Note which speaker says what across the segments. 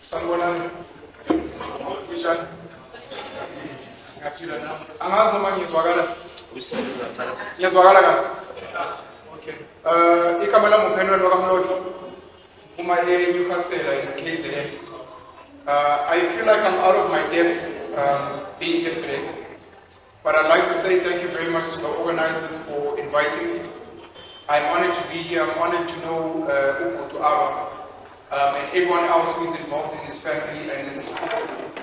Speaker 1: Sanibonani. Kunjani? Ngiyaphila nami. Angazi noma ngizwakala. Ngiyazwakala kahle. Okay. Igama lami uPenuel wakamlotho. Uma eNewcastle in KZN. I feel like I'm out of my depth being here today. But I'd like to say thank you very much to the organizers for inviting me. I'm honored to be here. I'm honored to know Upo Aba. And everyone else who is involved in his family and his ecosystem.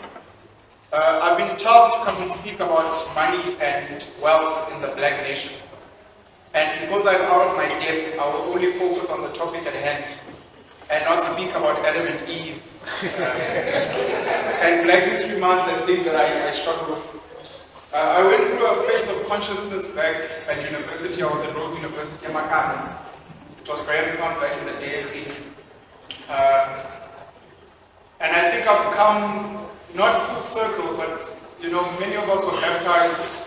Speaker 1: I've been tasked to come and speak about money and wealth in the Black nation. And because I'm out of my depth, I will only focus on the topic at hand and not speak about Adam and Eve and Black History Month and things that I struggle with. I went through a phase of consciousness back at university. I was at Rhodes University in Makana. It was Grahamstown back in the day. And I think I've come, not full circle, but you know, many of us were baptized,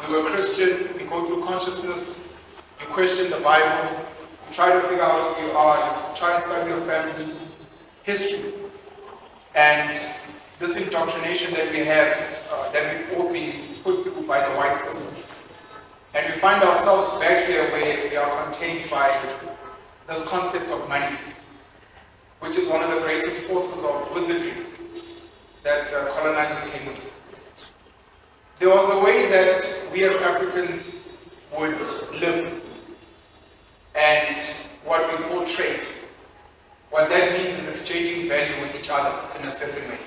Speaker 1: we were Christian, we go through consciousness, you question the Bible, you try to figure out who you are, you try and study your family history. And this indoctrination that we have, that we've all been put through by the white system. And we find ourselves back here where we are contained by this concept of money, which is one of the greatest forces of wizardry that colonizers came with. There was a way that we as Africans would live, and what we call trade. What that means is exchanging value with each other in a certain way.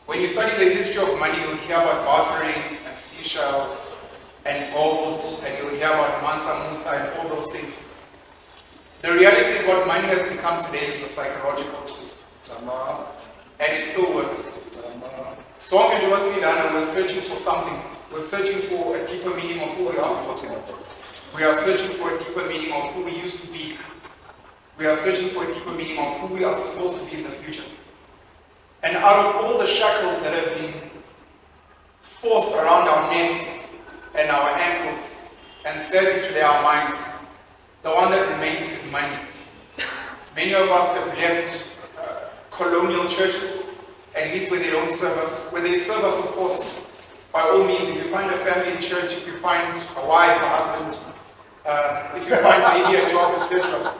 Speaker 1: When you study the history of money, you'll hear about bartering and seashells and gold, and you'll hear about Mansa Musa and all those things. The reality is what money has become today is a psychological tool. And it still works. So we're searching for something. We're searching for a deeper meaning of who we are. We are searching for a deeper meaning of who we used to be. We are searching for a deeper meaning of who we are supposed to be in the future. And out of all the shackles that have been forced around our necks and our ankles and set into our minds, the one that remains is money. Many of us have left colonial churches, at least where they don't serve us. Where they serve us, of course, by all means. If you find a family in church, if you find a wife, a husband, if you find maybe a job, etc.,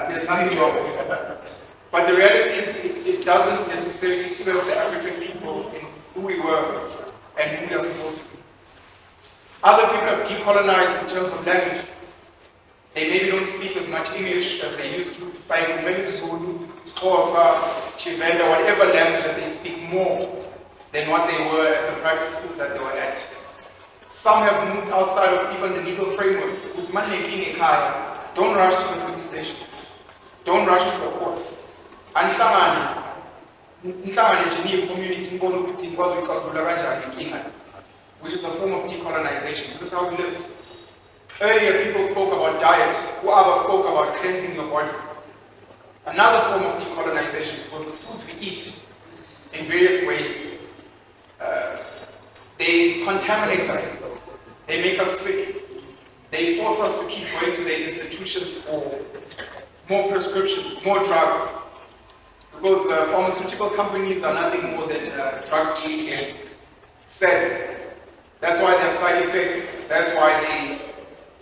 Speaker 1: there's nothing wrong with it. But the reality is it doesn't necessarily serve the African people in who we were and who we are supposed to be. Other people have decolonized in terms of language. They maybe don't speak as much English as they used to. By Zulu, Xhosa, Chivenda, whatever language that they speak more than what they were at the private schools that they were at. Some have moved outside of even the legal frameworks. Don't rush to the police station. Don't rush to the courts. Which is a form of decolonization. This is how we lived. Earlier, people spoke about diet. Whoever spoke about cleansing your body. Another form of decolonization was the foods we eat in various ways. They contaminate us. They make us sick. They force us to keep going to their institutions for more prescriptions, more drugs. Because pharmaceutical companies are nothing more than drug dealing. Sad. That's why they have side effects. That's why they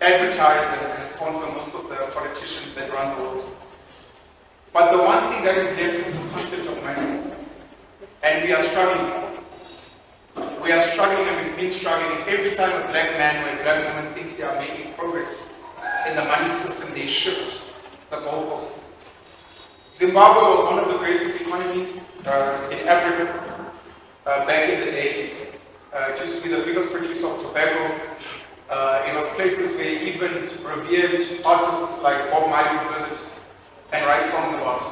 Speaker 1: advertise and sponsor most of the politicians that run the world. But the one thing that is left is this concept of money. And we are struggling. We are struggling, and we've been struggling. Every time a black man or a black woman thinks they are making progress in the money system, they shift the goalposts. Zimbabwe was one of the greatest economies in Africa back in the day. It used to be the biggest producer of tobacco. It was places where even revered artists like Bob Marley would visit and write songs about.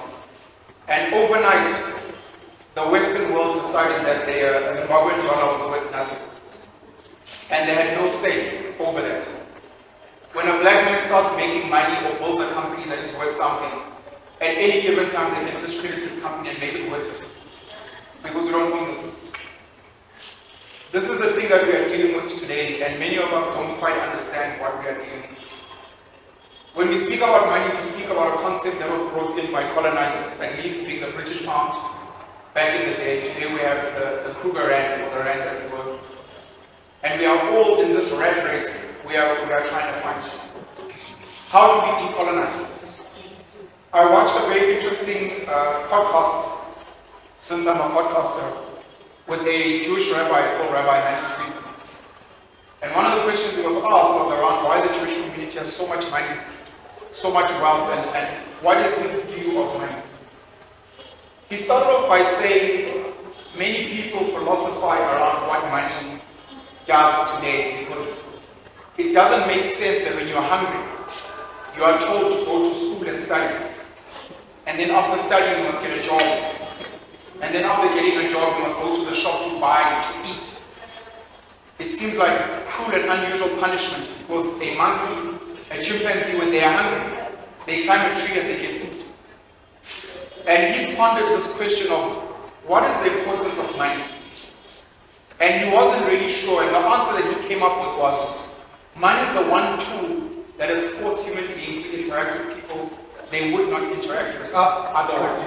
Speaker 1: And overnight, the Western world decided that their Zimbabwean dollar was worth nothing. And they had no say over that. When a black man starts making money or builds a company that is worth something, at any given time they can discredit his company and make it worthless. Because we don't own the system. This is the thing that we are dealing with today, and many of us don't quite understand what we are dealing with. When we speak about money, we speak about a concept that was brought in by colonizers, at least being the British pound back in the day. Today we have the Kruger Rand, or the Rand as it were. And we are all in this rat race we are trying to find. How do we decolonize? I watched a very interesting podcast, since I'm a podcaster, with a Jewish rabbi called Rabbi Hannes Friedman. And one of the questions he was asked was around why the Jewish community has so much money, so much wealth, and what is his view of money. He started off by saying many people philosophize around what money does today, because it doesn't make sense that when you're hungry, you are told to go to school and study. And then after studying, you must get a job. And then after getting a job, you must go to the shop to buy, to eat. It seems like cruel and unusual punishment, because a monkey, a chimpanzee, when they are hungry, they climb a tree and they get food. And he's pondered this question of what is the importance of money? And he wasn't really sure, and the answer that he came up with was, money is the one tool that has forced human beings to interact with people they would not interact with otherwise.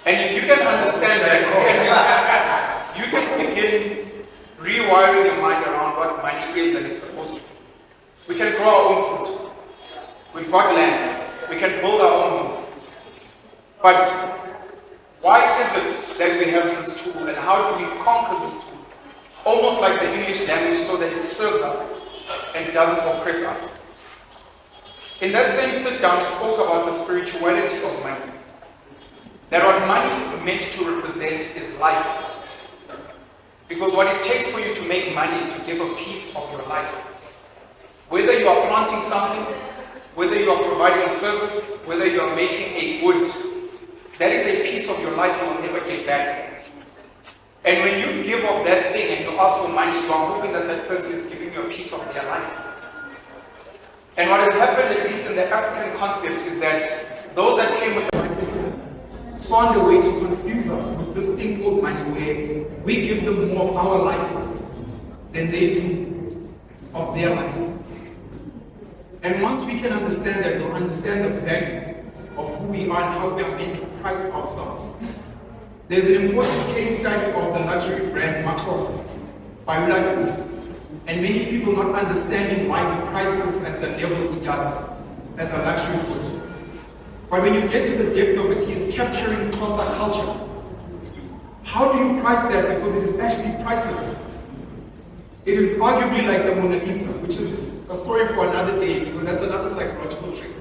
Speaker 1: And if you can understand that, you can begin rewiring your mind around what money is and is supposed to be. We can grow our own food. We've got land. We can build our own homes. But why is it that we have this tool, and how do we conquer this tool? Almost like the English language, so that it serves us and doesn't oppress us. In that same sit down, he spoke about the spirituality of money. That what money is meant to represent is life. Because what it takes for you to make money is to give a piece of your life. Whether you are planting something, whether you are providing a service, whether you are making a good, that is a piece of your life you will never get back. And when you give of that thing and you ask for money, you are hoping that that person is giving you a piece of their life. And what has happened, at least in the African concept, is that those that came with the money system found a way to confuse us with this thing called money, where we give them more of our life than they do of their life. And once we can understand that, we'll understand the value of who we are and how we are meant to price ourselves. There's an important case study of the luxury brand Makhosa by Uladu, and many people not understanding why he prices at the level he does as a luxury good. But when you get to the depth of it, he is capturing Xhosa culture. How do you price that? Because it is actually priceless. It is arguably like the Mona Lisa, which is a story for another day, because that's another psychological trick.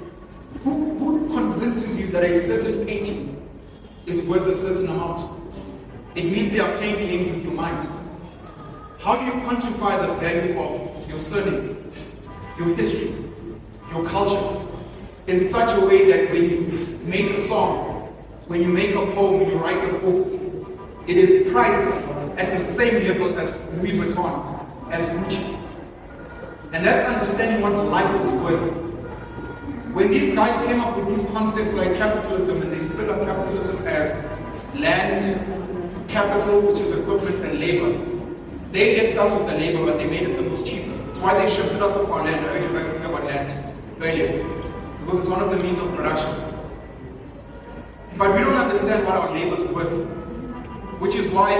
Speaker 1: Who convinces you that a certain painting is worth a certain amount? It means they are playing games with your mind. How do you quantify the value of your surname, your history, your culture, in such a way that when you make a song, when you make a poem, when you write a book, it is priced at the same level as Louis Vuitton, as Gucci? And that's understanding what life is worth. When these guys came up with these concepts like capitalism, and they split up capitalism as land, capital, which is equipment, and labor, they left us with the labor, but they made it the most cheapest. That's why they shifted us off our land. I heard you guys speak about land earlier, because it's one of the means of production. But we don't understand what our labor is worth, which is why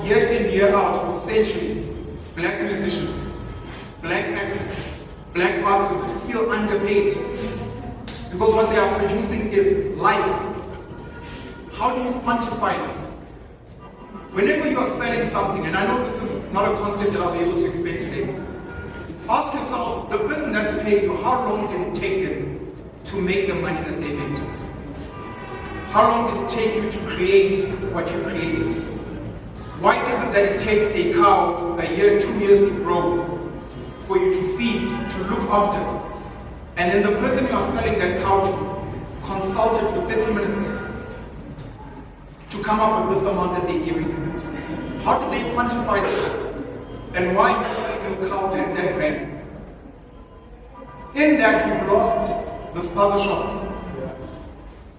Speaker 1: year in, year out, for centuries, black musicians, black actors, black artists feel underpaid because what they are producing is life. How do you quantify it? Whenever you are selling something, and I know this is not a concept that I'll be able to explain today, ask yourself, the person that's paid you, how long did it take them to make the money that they made? How long did it take you to create what you created? Why is it that it takes a cow a year, 2 years to grow, for you to feed, to look after, and then the person you are selling that cow to consulted for 30 minutes to come up with this amount that they're giving you? How do they quantify that? And why are you selling your cow at that value? In that, we've lost the spaza shops.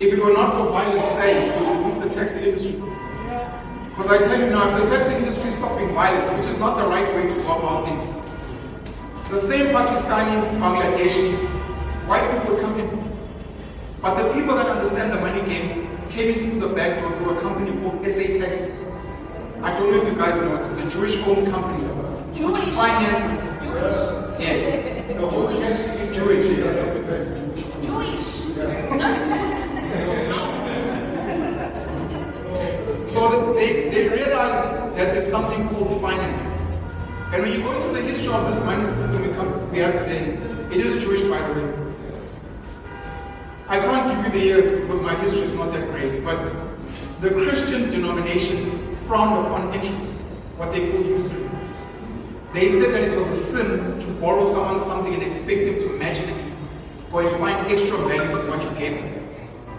Speaker 1: If it were not for violent sale, we would leave the taxi industry. Because I tell you now, if the taxi industry stopped being violent, which is not the right way to go about things, the same Pakistanis, Bangladeshis, white people would come in. But the people that understand the money game came in through the back door through a company called SA Taxi. I don't know if you guys know it. It's a Jewish-owned company.
Speaker 2: Jewish.
Speaker 1: Which finances.
Speaker 2: Jewish.
Speaker 1: Yes.
Speaker 2: Jewish.
Speaker 1: Jewish.
Speaker 2: Jewish.
Speaker 1: So they realized that there's something called finance. And when you go into the history of this money system we have today, it is Jewish, by the way. I can't give you the years because my history is not that great, but the Christian denomination frowned upon interest, what they call usury. They said that it was a sin to borrow someone something and expect them to magically or find extra value for what you gave them.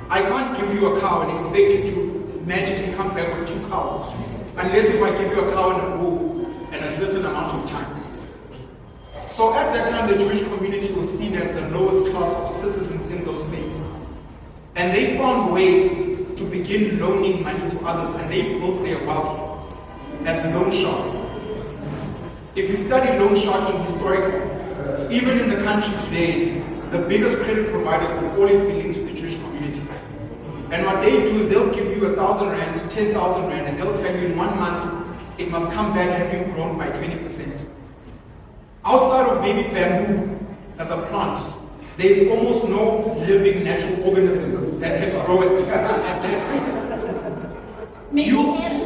Speaker 1: I can't give you a cow and expect you to magically come back with 2 cows, unless if I give you a cow and a bull and a certain amount of time. So at that time, the Jewish community was seen as the lowest class of citizens in those spaces. And they found ways to begin loaning money to others, and they built their wealth as loan sharks. If you study loan sharking historically, even in the country today, the biggest credit providers will always be linked to the Jewish community. And what they do is they'll give you 1,000 rand, 10,000 rand, and they'll tell you in 1 month it must come back having grown by 20%. Outside of maybe bamboo as a plant, there is almost no living natural organism that can grow at that rate.
Speaker 2: Maybe hemp.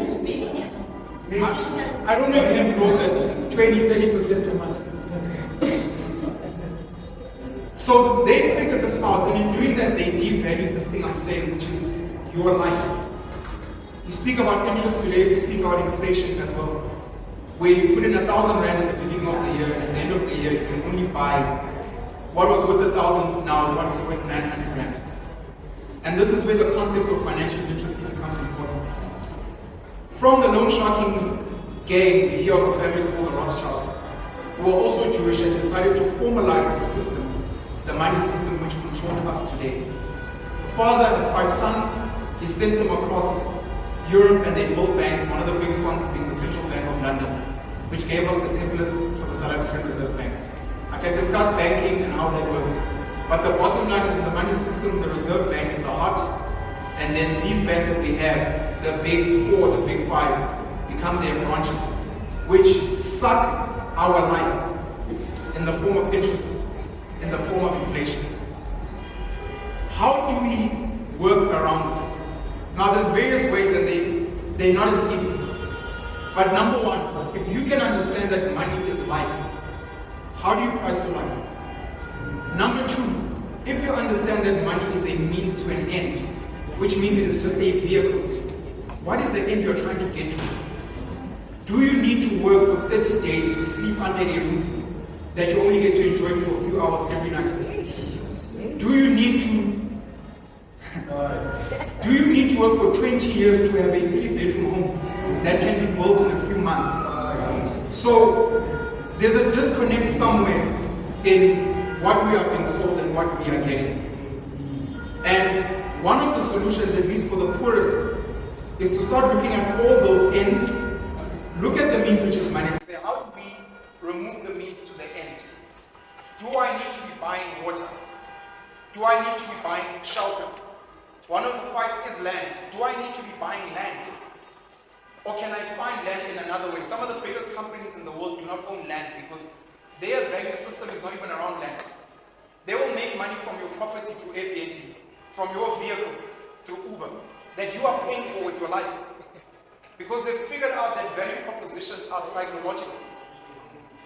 Speaker 1: I don't know if hemp grows at 20-30% a month. So they figured this out, and in doing that, they devalued this thing I'm saying, which is your life. We speak about interest today, we speak about inflation as well, where you put in 1,000 rand at the beginning of the year, and at the end of the year, you can only buy what was worth 1,000 now, what is worth 900 rand. And this is where the concept of financial literacy becomes important. From the loan sharking game, we hear of a family called the Rothschilds, who are also Jewish and decided to formalize the system, the money system which controls us today. The father and 5 sons, he sent them across Europe and they built banks, one of the biggest ones being the Central Bank of London, which gave us the template for the South African Reserve Bank. I can discuss banking and how that works, but the bottom line is in the money system, the Reserve Bank is the heart, and then these banks that we have, the big 4, the big 5, become their branches, which suck our life in the form of interest, in the form of inflation. How do we work around this? Now there's various ways and they're not as easy. But number one, if you can understand that money is life, how do you price your life? Number 2, if you understand that money is a means to an end, which means it is just a vehicle, what is the end you're trying to get to? Do you need to work for 30 days to sleep under a roof that you only get to enjoy for a few hours every night? Do you need to work for 20 years to have a 3-bedroom home that can be built in a few months? So there's a disconnect somewhere in what we are being sold and what we are getting. And one of the solutions, at least for the poorest, is to start looking at all those ends, look at the means, which is money, and say, how do we remove the means to the end? Do I need to be buying water? Do I need to be buying shelter? One of the fights is land. Do I need to be buying land? Or can I find land in another way? Some of the biggest companies in the world do not own land because their value system is not even around land. They will make money from your property through Airbnb, from your vehicle through Uber, that you are paying for with your life. Because they've figured out that value propositions are psychological.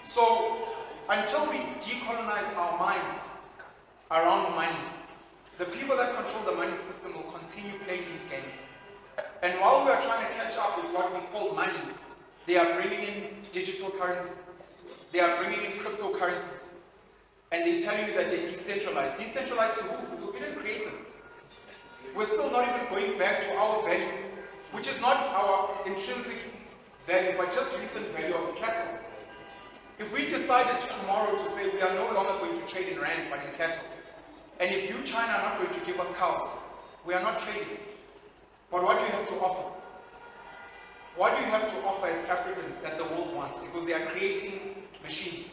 Speaker 1: So, until we decolonize our minds around money, the people that control the money system will continue playing these games. And while we are trying to catch up with what we call money, they are bringing in digital currencies. They are bringing in cryptocurrencies. And they're telling you that they're decentralized. Decentralized to who? Because we didn't create them. We're still not even going back to our value, which is not our intrinsic value, but just recent value of cattle. If we decided tomorrow to say we are no longer going to trade in rands but in cattle, and if you, China, are not going to give us cows, we are not trading. But what do you have to offer? What do you have to offer as Africans that the world wants? Because they are creating machines.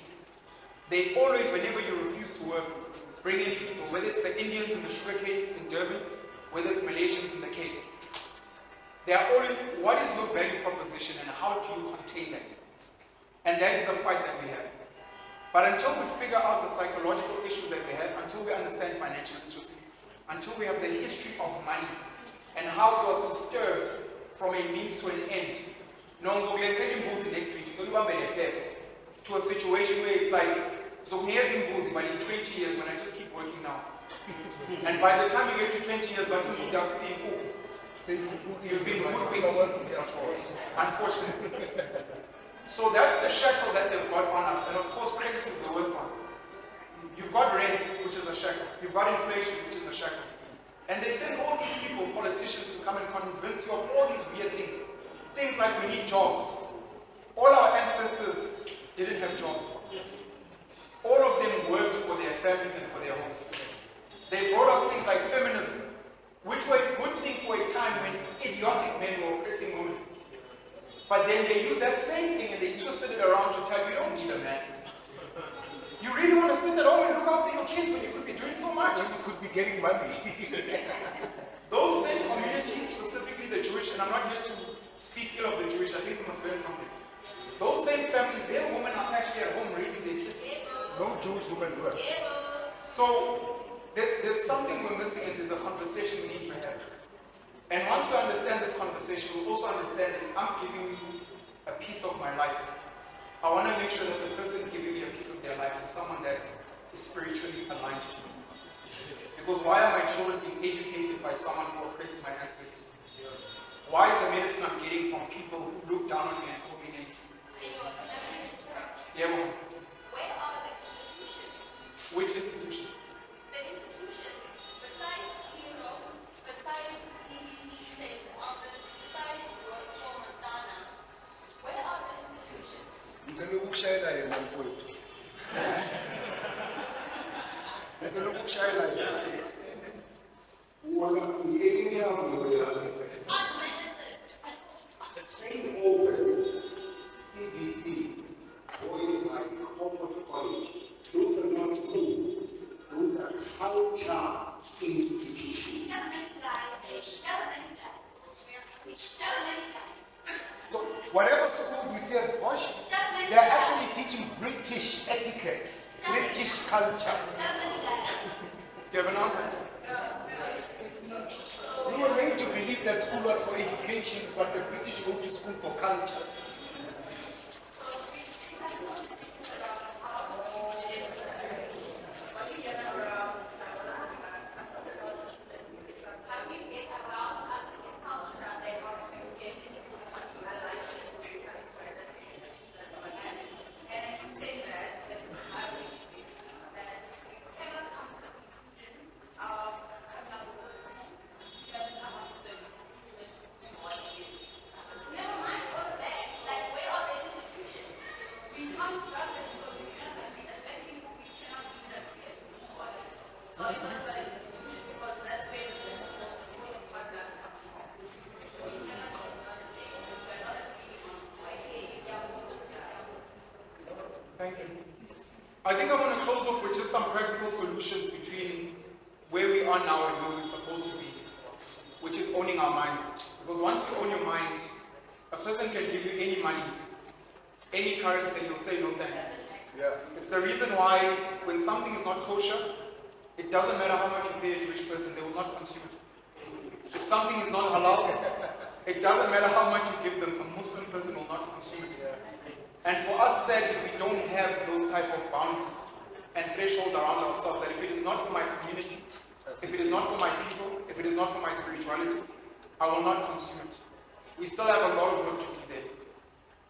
Speaker 1: They always, whenever you refuse to work, bring in people, whether it's the Indians in the sugar canes in Durban, whether it's Malaysians in the Cape. They are always, what is your value proposition and how do you contain that? And that is the fight that we have. But until we figure out the psychological issues that we have, until we understand financial literacy, until we have the history of money and how it was disturbed from a means to an end, next week, to a situation where it's like, so but in 20 years when I just keep working now. And by the time you get to 20 years, you've been hoodwinked. Unfortunately. So that's the shackle that they've got on us. And of course, credit is the worst one. You've got rent, which is a shackle. You've got inflation, which is a shackle. And they send all these people, politicians, to come and convince you of all these weird things. Things like we need jobs. All our ancestors didn't have jobs. All of them worked for their families and for their homes. They brought us things like feminism, which were a good thing for a time when idiotic men were oppressing women. But then they used that same thing and they twisted it around to tell you, you don't need a man. You really want to sit at home and look after your kids when you could be doing so much?
Speaker 3: When you could be getting money.
Speaker 1: Those same communities, specifically the Jewish, and I'm not here to speak ill of the Jewish, I think we must learn from them. Those same families, their women are actually at home raising their kids.
Speaker 3: No Jewish woman works.
Speaker 1: So there's something we're missing and there's a conversation we need to have. And once we understand this conversation, we'll also understand that if I'm giving you a piece of my life, I want to make sure that the person giving me a piece of their life is someone that is spiritually aligned to me. Because why are my children being educated by someone who oppressed my ancestors? Why is the medicine I'm getting from people who look down on me and call me names? Yeah, well,
Speaker 4: where are the institutions?
Speaker 1: which institutions?
Speaker 4: The institutions, besides Kiro, besides CBC, and others, besides Roscoe, Montana, where are the institutions?
Speaker 3: Ngicela ukukushayela yena mfowethu. Ngicela ukukushayela yena.
Speaker 2: St. Albans, CBC, boys like Corporate College, those are not schools, those are culture institutions.
Speaker 3: So whatever schools we see as posh, they are actually teaching British etiquette, British culture.
Speaker 1: Do you have an answer?
Speaker 3: We were made to believe that school was for education, but the British go to school for culture.
Speaker 1: Thank you. I think I want to close off with just some practical solutions between where we are now and where we're supposed to be, which is owning our minds. Because once you own your mind, A person can give you any money, any currency, and you'll say no thanks.
Speaker 3: Yeah.
Speaker 1: It's the reason why when something is not kosher, it doesn't matter how much you pay a Jewish person, they will not consume it. If something is not halal, it doesn't matter how much you give them, a Muslim person will not consume it. And for us, sadly, we don't have those type of boundaries and thresholds around ourselves that if it is not for my community, if it is not for my people, if it is not for my spirituality, I will not consume it. We still have a lot of work to do there.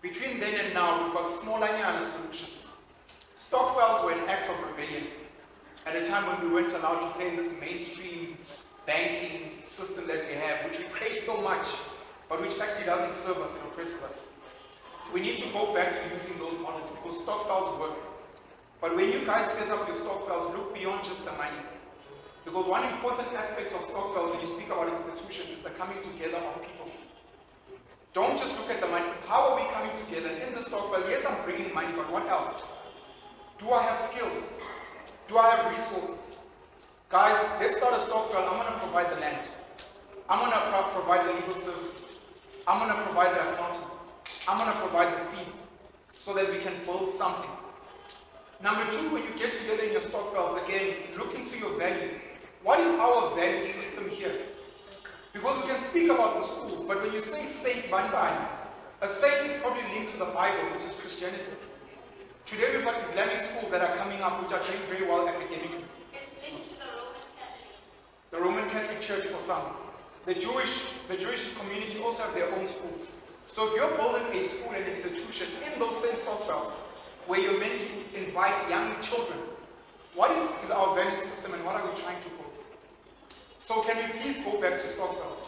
Speaker 1: Between then and now, we've got smaller solutions. Stockfiles were an act of rebellion at a time when we weren't allowed to play in this mainstream banking system that we have, which we crave so much, but which actually doesn't serve us, it oppresses us. We need to go back to using those models because stockfiles work. But when you guys set up your stockfiles, look beyond just the money. Because one important aspect of stockfiles when you speak about institutions is the coming together of people. Don't just look at the money. How are we coming together? In the stockfile, yes, I'm bringing money, but what else? Do I have skills? Do I have resources? Guys, let's start a stockfile. I'm going to provide the land. I'm going to provide the legal services. I'm going to provide the accounting. I'm going to provide the seeds so that we can build something. Number two, when you get together in your stockfiles, again, look into your values. What is our value system here? Because we can speak about the schools, but when you say Saint Banban, a saint is probably linked to the Bible, which is Christianity. Today we've got Islamic schools that are coming up, which are doing very well academically.
Speaker 4: It's linked to the Roman Catholic.
Speaker 1: The Roman Catholic Church for some. The Jewish community also have their own schools. So if you're building a school and institution in those same stockfiles, where you're meant to invite young children, what is our value system and what are we trying to build? So can we please go back to stockfiles?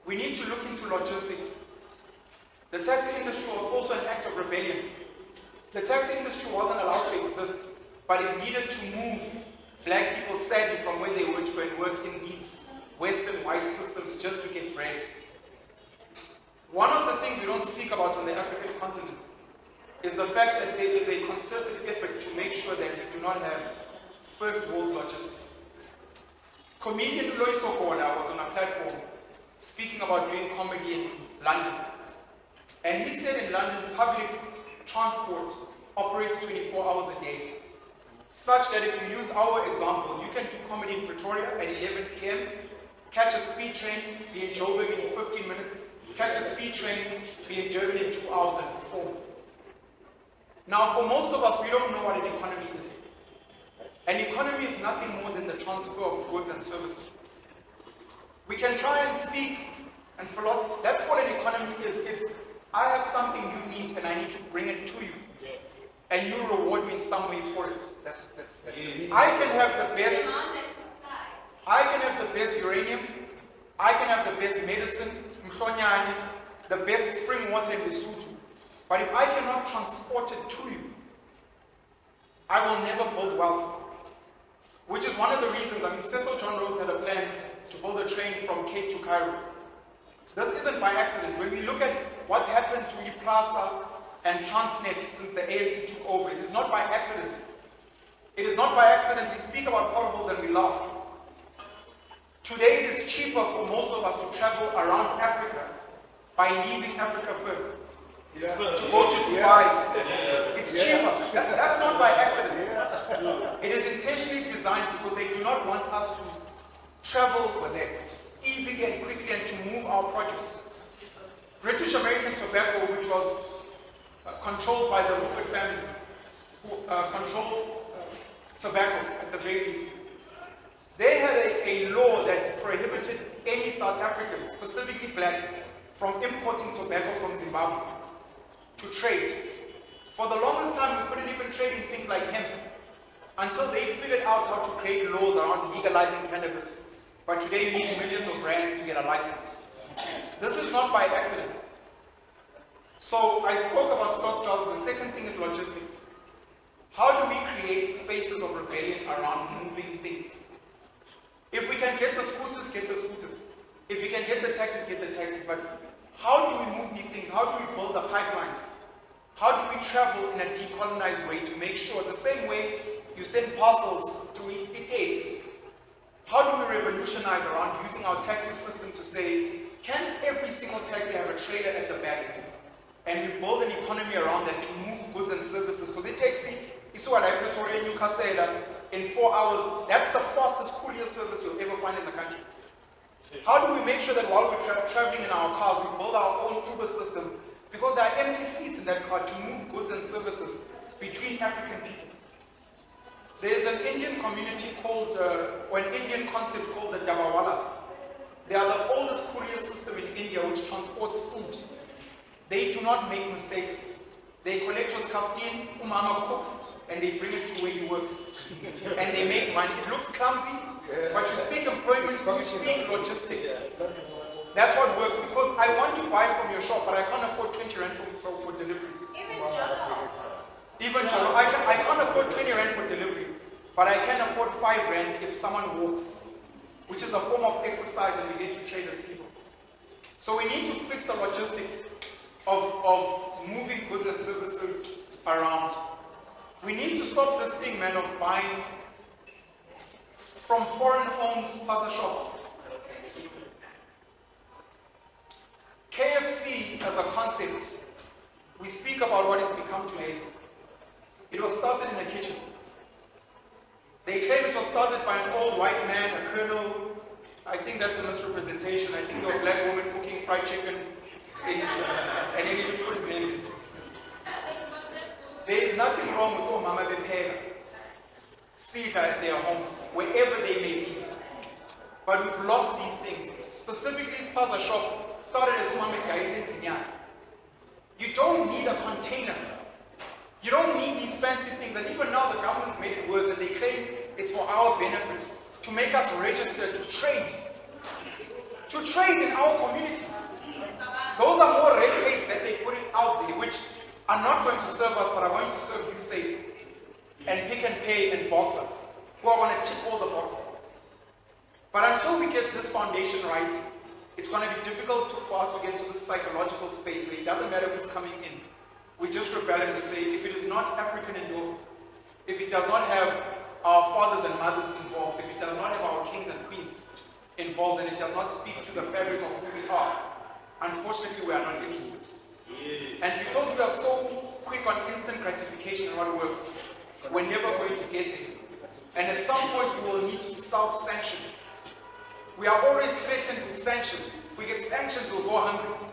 Speaker 1: We need to look into logistics. The taxi industry was also an act of rebellion. The taxi industry wasn't allowed to exist, but it needed to move black people sadly from where they were to go and work in these Western white systems just to get bread. One of the things we don't speak about on the African continent is the fact that there is a concerted effort to make sure that we do not have first world logistics. Comedian Loiso Kona was on a platform speaking about doing comedy in London. And he said in London, public transport operates 24 hours a day, such that if you use our example, you can do comedy in Pretoria at 11 p.m., catch a speed train, be in Joburg in 15 minutes, catch a speed train, be in Durban in 2 hours and perform. Now, for most of us, we don't know what an economy is. An economy is nothing more than the transfer of goods and services. We can try and speak and philosophy. That's what an economy is. It's, I have something you need and I need to bring it to you. And you reward me in some way for it.
Speaker 3: That's the meaning.
Speaker 1: I can have the best.
Speaker 4: Demand and supply.
Speaker 1: I can have the best uranium. I can have the best medicine, mhlonyane, the best spring water in Lesotho. But if I cannot transport it to you, I will never build wealth. Which is one of the reasons, Cecil John Rhodes had a plan to build a train from Cape to Cairo. This isn't by accident. When we look at what's happened to IPRASA and Transnet since the ANC took over, it is not by accident. It is not by accident. We speak about potholes and we laugh. Today it is cheaper for most of us to travel around Africa by leaving Africa first.
Speaker 3: Yeah.
Speaker 1: To go to Dubai. It's cheaper. That's not by accident. It is intentionally designed because they do not want us to travel easily and quickly and to move our produce. British American Tobacco, which was controlled by the Rupert family, who controlled tobacco at the very least, they had a law that prohibited any South African, specifically black, from importing tobacco from Zimbabwe to trade. For the longest time, we couldn't even trade in things like hemp until they figured out how to create laws around legalizing cannabis. But today, you need millions of rands to get a license. This is not by accident. So I spoke about stockfiles. The second thing is logistics. How do we create spaces of rebellion around moving things? If we can get the scooters, get the scooters. If we can get the taxis, get the taxis. But how do we move these things? How do we build the pipelines? How do we travel in a decolonized way to make sure, the same way you send parcels through e-tax, how do we revolutionize around using our taxi system to say, Can every single taxi have a trailer at the back? And we build an economy around that to move goods and services, because it takes Pretoria, Newcastle in 4 hours. That's the fastest courier service you'll ever find in the country. How do we make sure that while we're traveling in our cars, we build our own Uber system? Because there are empty seats in that car to move goods and services between African people. There's an Indian community called, or an Indian concept called the Dabawalas. They are the oldest courier system in India which transports food. They do not make mistakes. They collect your skaftin, umama cooks, and they bring it to where you work. And they make money. It looks clumsy, but you speak employment, you speak logistics. That's what works, because I want to buy from your shop, but I can't afford 20 rand for delivery. Even Jolo, I can't afford 20 rand for delivery, but I can afford 5 rand if someone walks, which is a form of exercise, and we get to trade as people. So we need to fix the logistics of moving goods and services around. We need to stop this thing, man, of buying from foreign-owned spaza shops. KFC as a concept, we speak about what it's become today. It was started in the kitchen. They claim it was started by an old white man, a colonel. I think that's a misrepresentation. I think there were black women cooking fried chicken, and then he just put his name in. There is nothing wrong with Mama Bepega, Sita at their homes, wherever they may be. But we've lost these things. Specifically, Spaza Shop started as Mama Gaisen Kinyan. You don't need a container. You don't need these fancy things. And even now, the government's made it worse, and they claim it's for our benefit, to make us register to trade. To trade in our communities. Those are more red tapes that they're putting out there, which are not going to serve us, but are going to serve you safe. And Pick and Pay and Boxer, who are going to tick all the boxes. But until we get this foundation right, it's going to be difficult for us to get to this psychological space where it doesn't matter who's coming in. We just rebel and we say, if it is not African endorsed, if it does not have our fathers and mothers involved, if it does not have our kings and queens involved, and it does not speak to the fabric of who we are, unfortunately we are not interested. And because we are so quick on instant gratification and what works, we're never going to get there. And at some point we will need to self-sanction. We are always threatened with sanctions. If we get sanctions, we'll go hungry.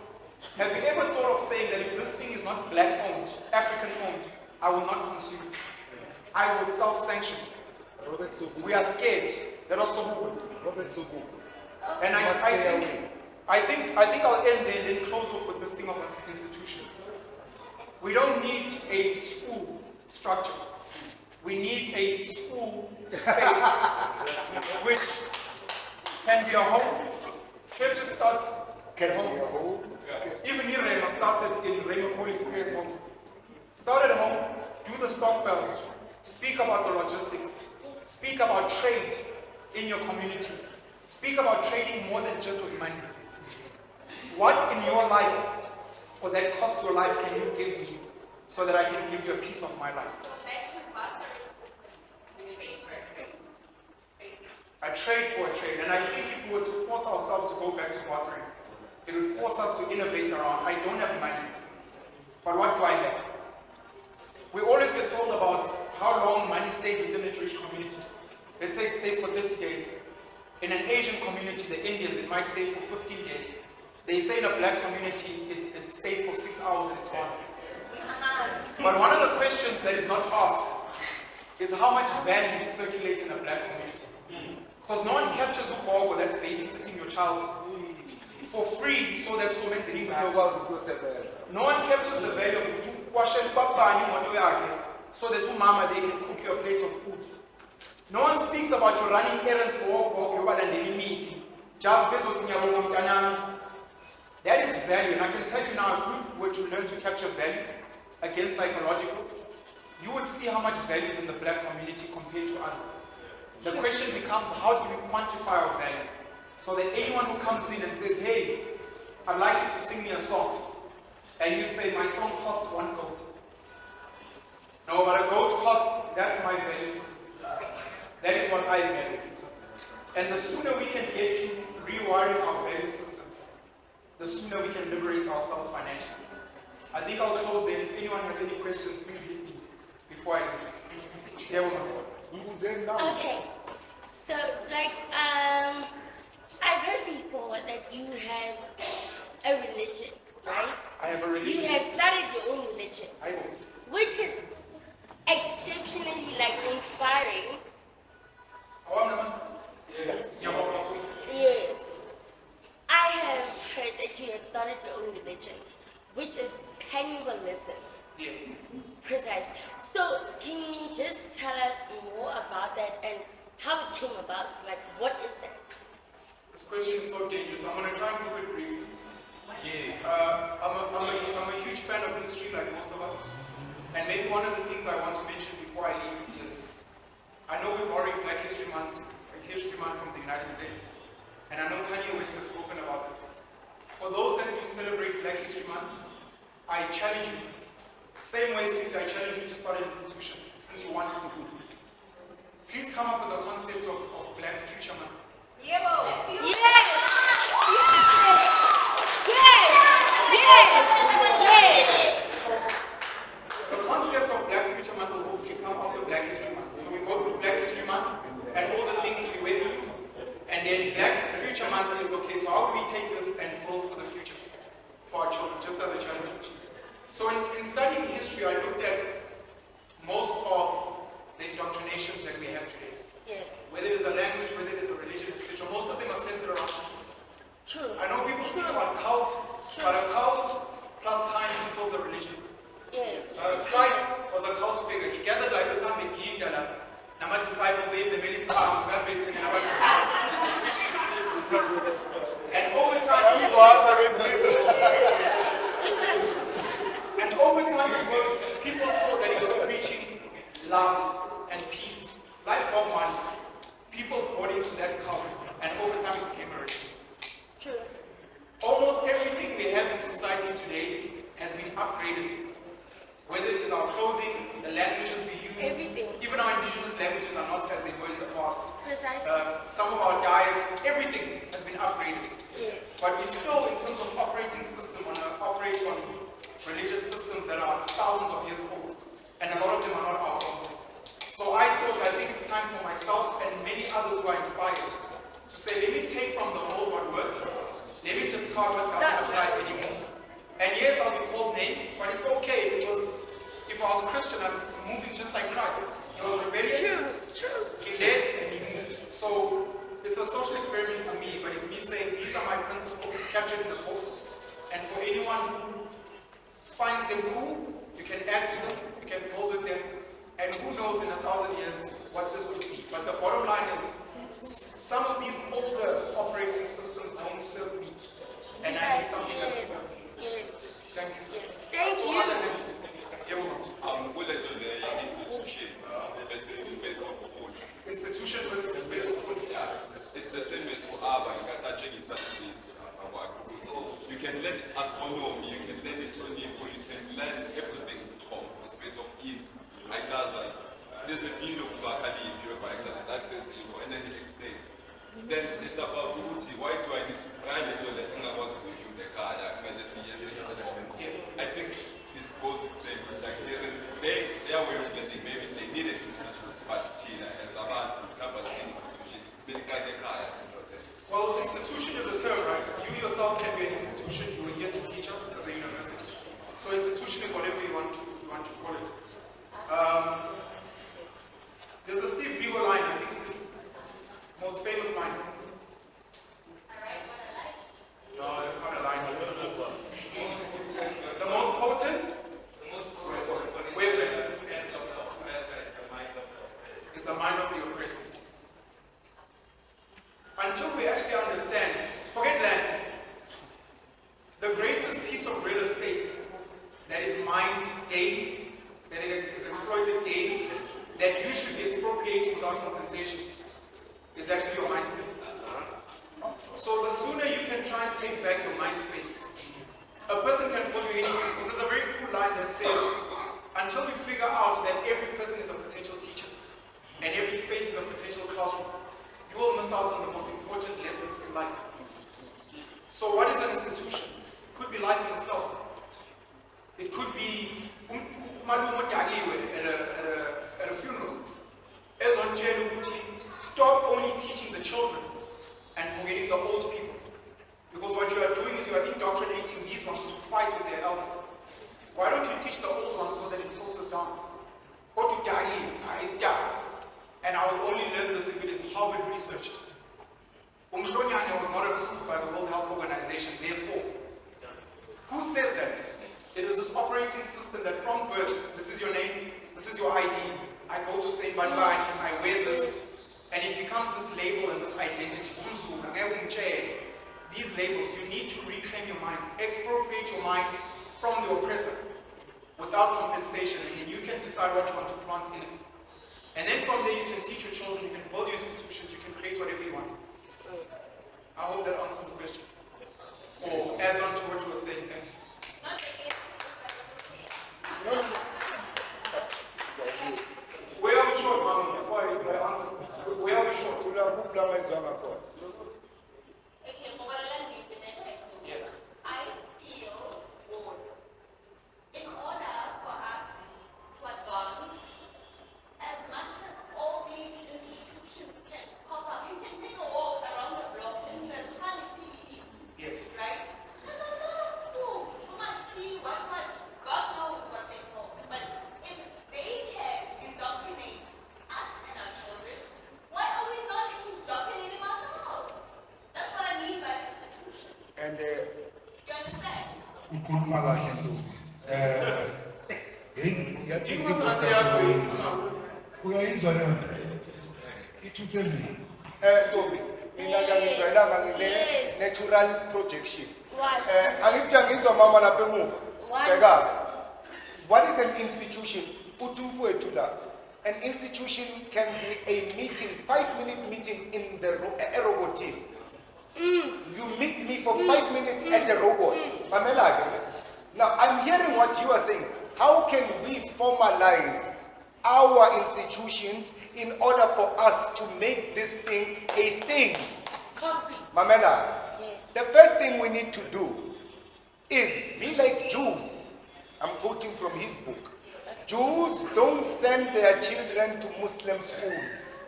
Speaker 1: Have you ever thought of saying that if this thing is not black-owned, African-owned, I will not consume it? I will self-sanction. We are scared. That also good. And I think I'll end there and then close off with this thing of institutions. We don't need a school structure. We need a school space which can be a home. Churches start at homes. Even Irema started in Rema College parents' home. Start at home, do the Stockfeld, speak about the logistics, speak about trade in your communities, speak about trading more than just with money. What in your life, or that costs your life, can you give me so that I can give you a piece of my life? A trade for a trade. And I think if we were to force ourselves to go back to bartering, it would force us to innovate around, I don't have money, but what do I have? We always get told about how long money stays within a Jewish community. Let's say it stays for 30 days. In an Asian community, the Indians, it might stay for 15 days. They say in a black community, it stays for 6 hours and it's gone. But one of the questions that is not asked is how much value circulates in a black community. Because no one captures Ugogo that's babysitting your child for free, so that so means no one captures the value of it so that mama they can cook your plate of food. No one speaks about you running errands for your meeting. Just that is value, and I can tell you now, if we were to learn to capture value against psychological, you would see how much value is in the black community compared to others. The question becomes, how do we quantify our value? So that anyone who comes in and says, hey, I'd like you to sing me a song. And you say, my song costs 1 goat. No, but a goat costs, that's my value system. That is what I value. And the sooner we can get to rewiring our value systems, the sooner we can liberate ourselves financially. I think I'll close there. If anyone has any questions, please leave me before I leave. Yeah, woman.
Speaker 5: Okay. So, like, I've heard before that you have a religion, right?
Speaker 1: I have a religion.
Speaker 5: You have started your own religion,
Speaker 1: I will.
Speaker 5: which is exceptionally, like, inspiring.
Speaker 1: Yes.
Speaker 5: Yes. I have heard that you have started your own religion, which is Penuelism.
Speaker 1: Yes.
Speaker 5: Precise. So, can you just tell us more about that and how it came about? Like, what is that?
Speaker 1: This question is so dangerous. I'm going to try and keep it brief. I'm a huge fan of history, like most of us. And maybe one of the things I want to mention before I leave is, I know we're borrowing Black History Month from the United States. And I know Kanye West has spoken about this. For those that do celebrate Black History Month, I challenge you. Same way, Sisi, I challenge you to start an institution, since you wanted to. Please come up with the concept of Black Future Month.
Speaker 5: Yes! Yes! Yes! Yes!
Speaker 1: So, the concept of Black Future Month will hopefully come after Black History Month. So we go through Black History Month and all the things we went through. And then Black Future Month is okay, so how do we take this and build for the future? For our children, just as a challenge. So in studying history, I looked at most of the indoctrinations that we have today.
Speaker 5: Yes.
Speaker 1: Whether it is a language, whether it is a religion, etc. Most of them are centered around.
Speaker 5: True.
Speaker 1: I know people speak about cult, but a cult plus time equals a religion.
Speaker 5: Yes.
Speaker 1: Christ was a cult figure. He gathered like this on the Nama disciples made the military and over time because people saw that he was preaching love and peace. Like Bob Marley, people bought into that cult, and over time it became a religion.
Speaker 5: True.
Speaker 1: Almost everything we have in society today has been upgraded. Whether it is our clothing, the languages we use,
Speaker 5: Everything.
Speaker 1: Even our indigenous languages are not as they were in the past.
Speaker 5: Precisely.
Speaker 1: Some of our diets, everything has been upgraded.
Speaker 5: Yes.
Speaker 1: But we still, in terms of operating system, operate on religious systems that are thousands of years old. And a lot of them are not our own. So I think it's time for myself and many others who are inspired to say, let me take from the old what works. Let me discard what doesn't apply anymore. And yes, I'll be called names, but it's okay because if I was Christian, I'm moving just like Christ. He was rebellious,
Speaker 5: True.
Speaker 1: he led, and he moved. So it's a social experiment for me, but it's me saying these are my principles captured in the book. And for anyone who finds them cool, you can add to them, you can build with them, and who knows in 1,000 years what this would be. But the bottom line is, some of these older operating systems don't serve me. And I need something that will serve me.
Speaker 5: Yes.
Speaker 1: Thank you.
Speaker 5: Yes. Thank
Speaker 1: So
Speaker 5: you.
Speaker 1: other than, yeah, woman.
Speaker 6: Bullet on the institution versus the space of food.
Speaker 1: Institution versus the space of food.
Speaker 6: Yeah, it's the same as for Abba. You can learn astronomy, you can learn astronomy, you can learn everything from the space of Eve. Like that, there's a video of Bakali that says, and then it explains. Then it's about Uti. Why do I need to buy the was with the car? I think it goes with the same. Like their way of thinking, maybe they need it, but Tina and Zaman,
Speaker 1: Well, institution is a term, right? You yourself can be an institution. You were here to teach us as a university. So institution is whatever you want to call it. There's a Steve Biko line. I think it's his most famous line. No, that's not a line. The most potent weapon is the mind of the oppressed. Until we actually understand, forget land, the greatest piece of real estate that is mined daily, that is exploited daily, that you should be expropriating without compensation, is actually your mind space. So the sooner you can try and take back your mind space, a person can call you anything, because there's a very cool line that says, until you figure out that every person is a potential teacher, and every space is a potential classroom, you will miss out on the most important lessons in life. So what is an institution? It could be life in itself. It could be umalume odaliwe at a funeral. Ezontshela ukuthi stop only teaching the children and forgetting the old people. Because what you are doing is you are indoctrinating these ones to fight with their elders. Why don't you teach the old ones so that it filters down? Go to Dali, and I will only learn this if it is Harvard researched. Umhlonyane was not approved by the World Health Organization, therefore. Who says that? It is this operating system that from birth, this is your name, this is your ID, I go to St. Banbani, I wear this, and it becomes this label and this identity. These labels, you need to reclaim your mind, expropriate your mind from the oppressor without compensation, and then you can decide what you want to plant in it. And then from there you can teach your children, you can build your institutions, you can create whatever you want. I hope that answers the question. Or adds on to what you were saying. Thank you. Where are we short, Mama? Before I answer, where are we short?
Speaker 4: Okay, well, let me the next question.
Speaker 1: Yes.
Speaker 4: I feel in order for us to advance, as much as all these institutions can pop up, you can take a walk around the block and there's hardly TVD.
Speaker 1: Yes.
Speaker 4: Right? There's a lot of school. What, God knows what they know. But if they can indoctrinate us and our children, why are we not indoctrinating ourselves? That's what I mean by institution.
Speaker 3: And
Speaker 4: You understand?
Speaker 3: ukhuluma kahle ntombi.
Speaker 1: Give us an answer.
Speaker 3: Uyayizwa leyo nto? Ithuthe mina. Ntombi, mina ngangijwayelanga ngine-natural projection. Angithi angizwa mama lapha emuva. Bheka. What is an institution? Uthi umfowethu la. An institution can be a meeting, 5-minute meeting in the robot team. You meet me for 5 minutes at the robot. Mamela. Now I'm hearing what you are saying. How can we formalize our institutions in order for us to make this thing a thing?
Speaker 5: Concrete.
Speaker 3: Mamela,
Speaker 5: Yes.
Speaker 3: the first thing we need to do is be like Jews. I'm quoting from his book. Jews don't send their children to Muslim schools.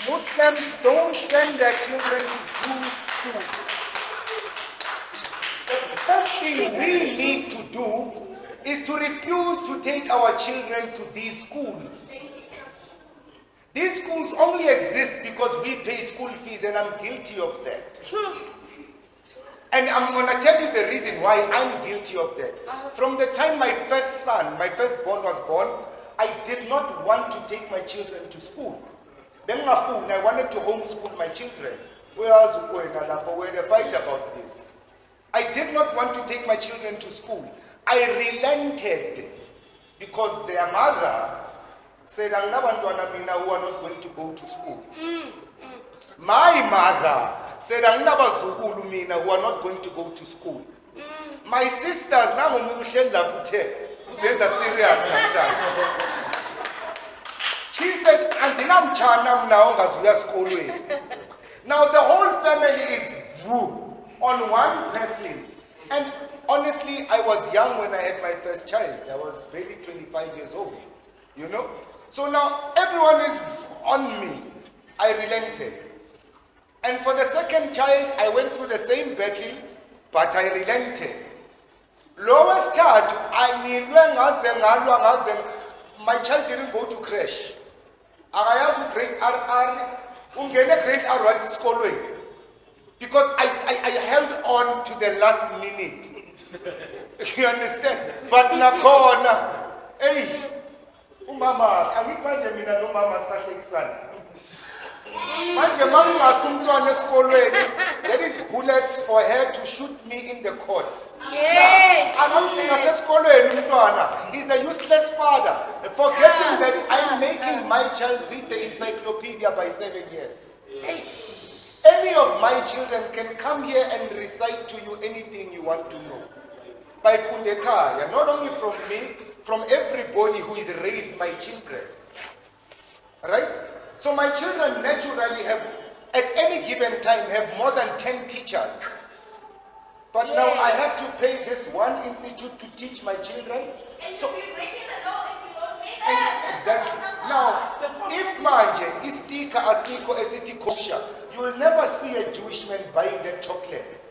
Speaker 3: Muslims don't send their children to Jewish schools. The first thing we need to do is to refuse to take our children to these schools. These schools only exist because we pay school fees, and I'm guilty of that.
Speaker 5: True.
Speaker 3: And I'm going to tell you the reason why I'm guilty of that. From the time my first son, my firstborn was born, I did not want to take my children to school. Then I wanted to homeschool my children. Where else going where they fight about this? I did not want to take my children to school. I relented because their mother said, who are not going to go to school. My mother said, who are not going to go to school. My sisters, now serious. She says, now the whole family is on one person. And honestly, I was young when I had my first child. I was barely 25 years old, you know. So now everyone is on me. I relented. And for the second child, I went through the same battle, but I relented. Lowest start, my child didn't go to crash. I have grade RR, grade R because I held on to the last minute. You understand? But nakona, hey, umama, angikanje mina no mama sahlekisana. Manje mangingasumntwana esikolweni, there is bullets for her to shoot me in the court.
Speaker 5: Yes.
Speaker 3: He's a useless father, forgetting that I'm making my child read the encyclopedia by 7 years. Any of my children can come here and recite to you anything you want to know. By Fundekaya, not only from me, from everybody who is raised my children. Right? So my children naturally have at any given time have more than 10 teachers. But now I have to pay this one institute to teach my children.
Speaker 4: And
Speaker 3: So,
Speaker 4: you'll be breaking the law if you don't pay them.
Speaker 3: exactly. Now, if manje istika asiko esithi kosher, you will never see a Jewish man buying that chocolate.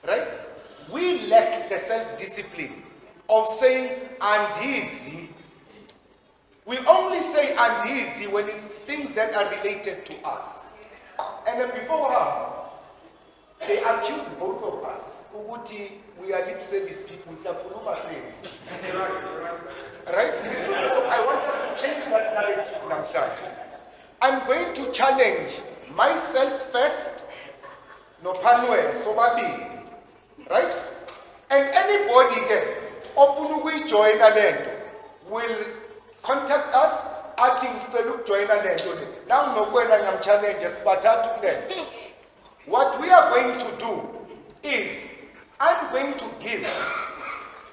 Speaker 3: Right? We lack the self-discipline of saying andizi. We only say andizi when it's things that are related to us. And then before they accuse both of us. Ukuthi we are lip service people.
Speaker 1: You're right.
Speaker 3: Right? So I want us to change that narrative, namhlanje. I'm going to challenge myself first, no Penuel, sobabili. Right? And anybody ofuna ukuyijoyina lento will contact us athi ngicela ukujoyina lento le. Now nokwena ngiyamchallenge sibathathu kulento. What we are going to do is I'm going to give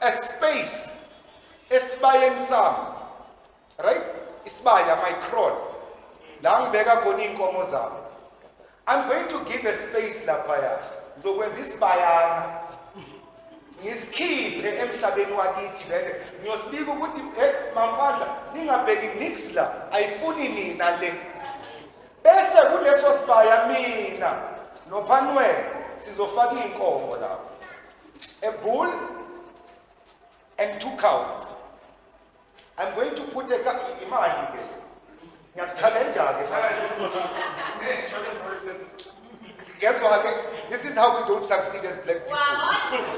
Speaker 3: a space esibayeni sami, right? Isibaya, my crawl. La ngibeka khona inkomo zami. I'm going to give a space laphaya. Ngizokwenza isibayana. Ngisikhiphe emhlabeni wakithi vele. Ngiyosibika ukuthi Mampandla ningabheki nix la. Ayifuni nina le. Bese kuleso sibaya mina no Penuel sizofaka inkomo lapho. A bull and 2 cows. I'm going to put a imagine ke. Ngiyachallenge ke.
Speaker 1: Challenge for accepted.
Speaker 3: Guess what? This is how we don't succeed as black people.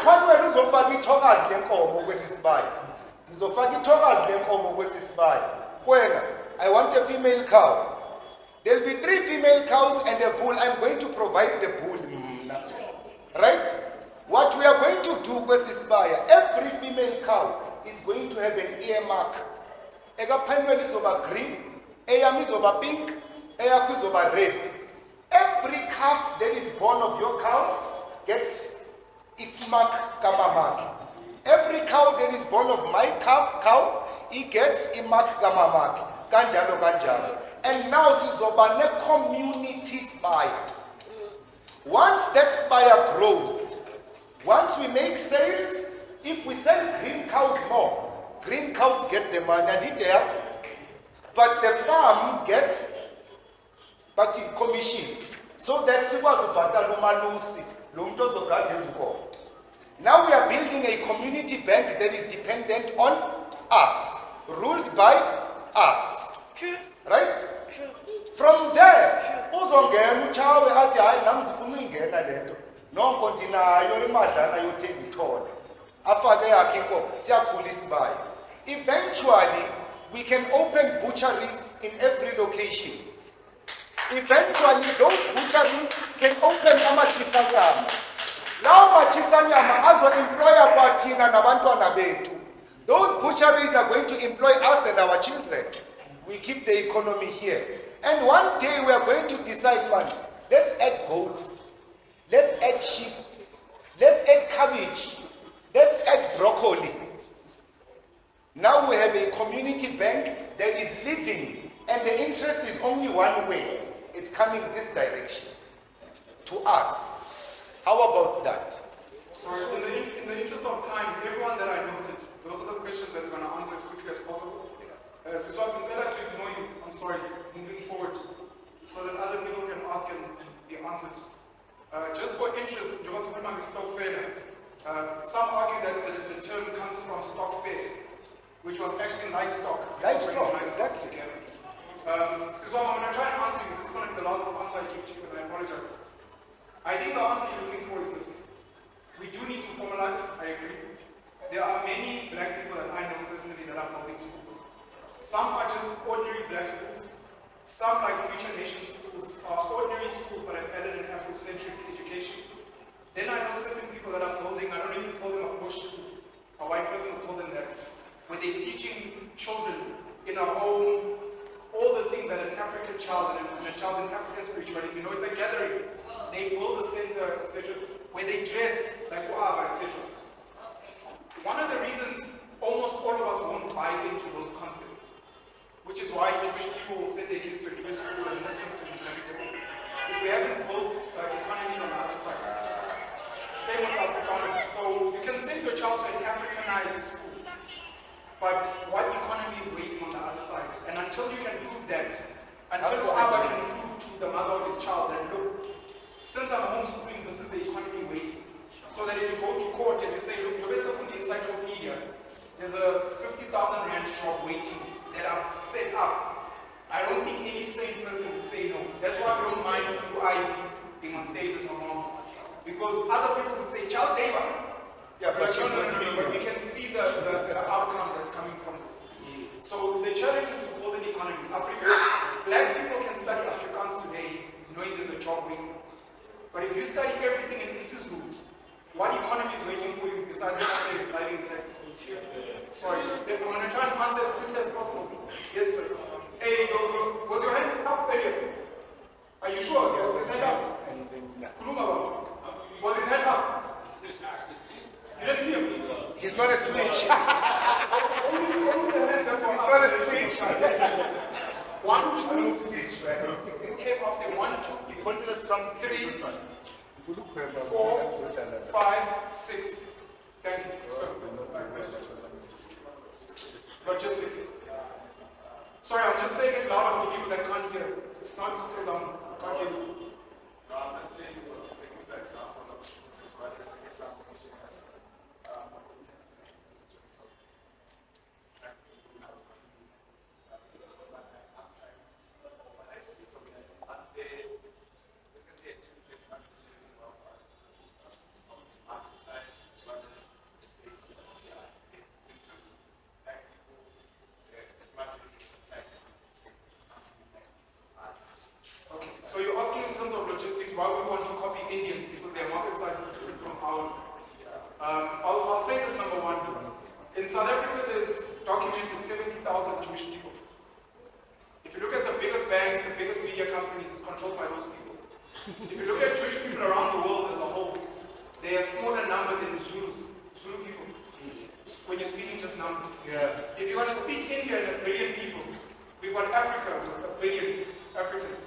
Speaker 3: Penuel uzofaka ithokazi lenkomo kwesisibaya. Ngizofaka ithokazi lenkomo kwesisibaya. Kwena, I want a female cow. There'll be 3 female cows and a bull. I'm going to provide the bull. Right? What we are going to do kwesisibaya, every female cow is going to have an earmark. Ega Penuel izoba green, eyami izoba pink, eyakho izoba red. Every calf that is born of your cow gets imark kamamak. Every cow that is born of my cow, it gets imark kamamak. Kanjalo kanjalo. And now sizoba ne community spire. Once that spire grows, once we make sales, if we sell green cows more, green cows get the money, but the farm gets commission. So that's now we are building a community bank that is dependent on us, ruled by us.
Speaker 5: True.
Speaker 3: Right?
Speaker 5: True.
Speaker 3: From there, uzongena uchawe athi hayi nami ngifuna uyingena lento. Nonke ndinayo imadlana yothenga ithole. Afake yakhe inkomo siyakhula isibaya. Eventually, we can open butcheries in every location. Eventually, those butcheries can open amachisanyama. Now machisanyama azo-employa kwathina nabantwana bethu. Those butcheries are going to employ us and our children. We keep the economy here. And one day we are going to decide, man, let's add goats, let's add sheep, let's add cabbage, let's add broccoli. Now we have a community bank that is living, and the interest is only one way. It's coming this direction, to us. How about that?
Speaker 1: Sorry, in the interest of time, everyone that I noted, those are the questions that we're going to answer as quickly as possible. So I'm glad to ignore you, I'm sorry, moving forward, so that other people can ask and be answered. Just for interest, some argue that the term comes from stock fair, which was actually livestock.
Speaker 3: Livestock, exactly.
Speaker 1: Sizwa, I'm going to try and answer you. This is going to be the last answer I give to you, and I apologize. I think the answer you're looking for is this. We do need to formalize, I agree. There are many black people that I know personally that are building schools. Some are just ordinary black schools. Some, like Future Nation schools, are ordinary schools but have added an Afrocentric education. Then I know certain people that are building, I don't even call them a bush school. A white person would call them that. Where they're teaching children in a home all the things that an African child and a child in African spirituality, it's a gathering. They build a center, etc., where they dress like Wahaba, etc. One of the reasons almost all of us won't buy into those concepts, which is why Jewish people will send their kids to a Jewish Jewish school and Muslims to Islamic school, is we haven't built economies on the other side. Same with Afrikaners. So you can send your child to an Africanized school, but what economy is waiting on the other side? And until you can prove that, until Abba can prove to the mother of his child that, look, since I'm homeschooling, this is the economy waiting. So that if you go to court and you say, look, from the encyclopedia, there's a 50,000 rand job waiting that I've set up. I don't think any sane person would say no. That's why we don't mind UIV being on stage with my mom. Because other people would say child labor.
Speaker 3: Yeah, but
Speaker 1: but we can see the outcome that's coming from this. So the challenge is to build an economy. Black people can study Afrikaans today knowing there's a job waiting. But if you study everything in Isizu, what economy is waiting for you besides driving a taxi? Sorry, I'm going to try and answer as quickly as possible. Yes, sir. Hey, was your hand up earlier? Are you sure? Yes, his hand up. Kuluma, was his hand up? You didn't see him?
Speaker 3: He's not a snitch.
Speaker 1: Only the hands that were
Speaker 3: He's
Speaker 1: up.
Speaker 3: not a snitch.
Speaker 1: 1, 2,
Speaker 3: Snitch, right?
Speaker 1: who came after 1, 2,
Speaker 3: He pointed at some
Speaker 1: 3,
Speaker 3: If you look where
Speaker 1: 4, 5, 6. Thank you, sir. Logistics. Sorry, I'm just saying it louder for people that can't hear. It's not because I can't hear you.
Speaker 7: No, I'm just saying you were making the example of as well as the Islam Commission has what I see from it, there isn't a different understanding of us, market size as well as the spaces that we are into. Like people, it's market size.
Speaker 1: Okay, so you're asking in terms of logistics why we want to copy Indians because their market size is different from ours. I'll say this number one. In South Africa, there's documented 70,000 Jewish people. If you look at the biggest banks, the biggest media companies, it's controlled by those people. If you look at Jewish people around the world as a whole, they are a smaller number than Zulus, Zulu people. When you're speaking just numbers.
Speaker 3: Yeah.
Speaker 1: If you're going to speak India and 1 billion people, we've got Africa with 1 billion Africans.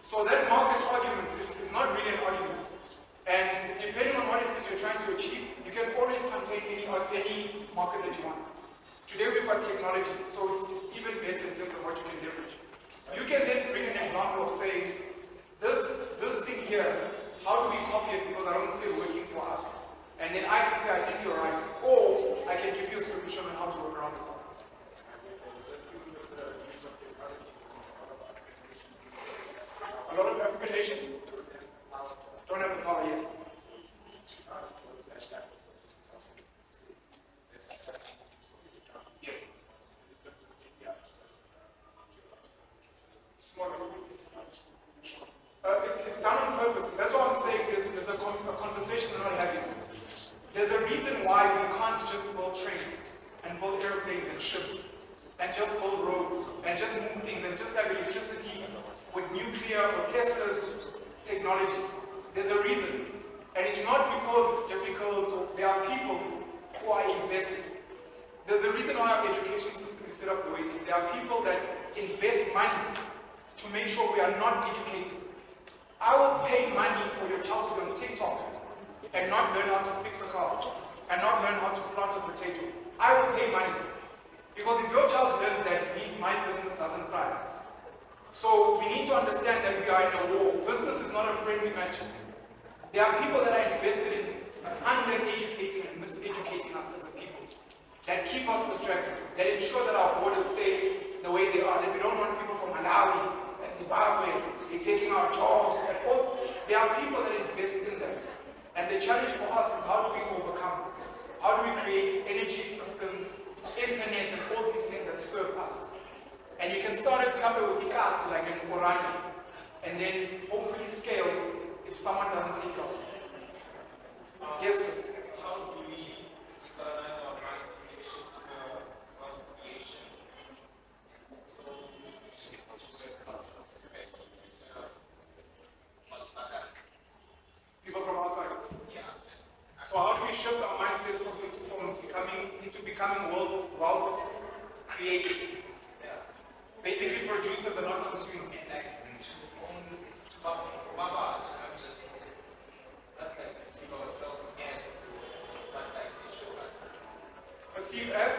Speaker 1: So that market argument is not really an argument. And depending on what it is you're trying to achieve, you can always contain any market that you want. Today we've got technology, so it's even better in terms of what you can leverage. You can then bring an example of saying, this thing here, how do we copy it because I don't see it working for us? And then I can say, I think you're right. Or I can give you a solution on how to work around it. A lot of African nations don't have the power, yes. Yes. Smaller. It's done on purpose. That's what I'm saying. There's a conversation we're not having. There's a reason why we can't just build trains and build airplanes and ships and just build roads and just move things and just have electricity with nuclear or Tesla's technology. There's a reason. And it's not because it's difficult or there are people who are invested. There's a reason why our education system is set up the way it is. There are people that invest money to make sure we are not educated. I will pay money for your child to be on TikTok and not learn how to fix a car and not learn how to plant a potato. I will pay money. Because if your child learns that, it means my business doesn't thrive. So we need to understand that we are in a war. Business is not a friendly match. There are people that are invested in under-educating and miseducating us as a people, that keep us distracted, that ensure that our borders stay the way they are, that we don't want people from Malawi and Zimbabwe, they're taking our jobs. And all. There are people that invest in that. And the challenge for us is how do we overcome? How do we create energy systems, internet, and all these things that serve us? And you can start a company with the cast like an Orani, and then hopefully scale if someone doesn't take off. Yes, sir.
Speaker 7: How do we colonize our minds to shift the wealth creation? So,
Speaker 1: People from outside.
Speaker 7: yeah,
Speaker 1: So how do we shift our mindsets from becoming into becoming wealth creators? Basically, producers are not consumers.
Speaker 7: And like to own, to Baba, to not just, not like perceive ourselves as, but like they show us
Speaker 1: Perceived as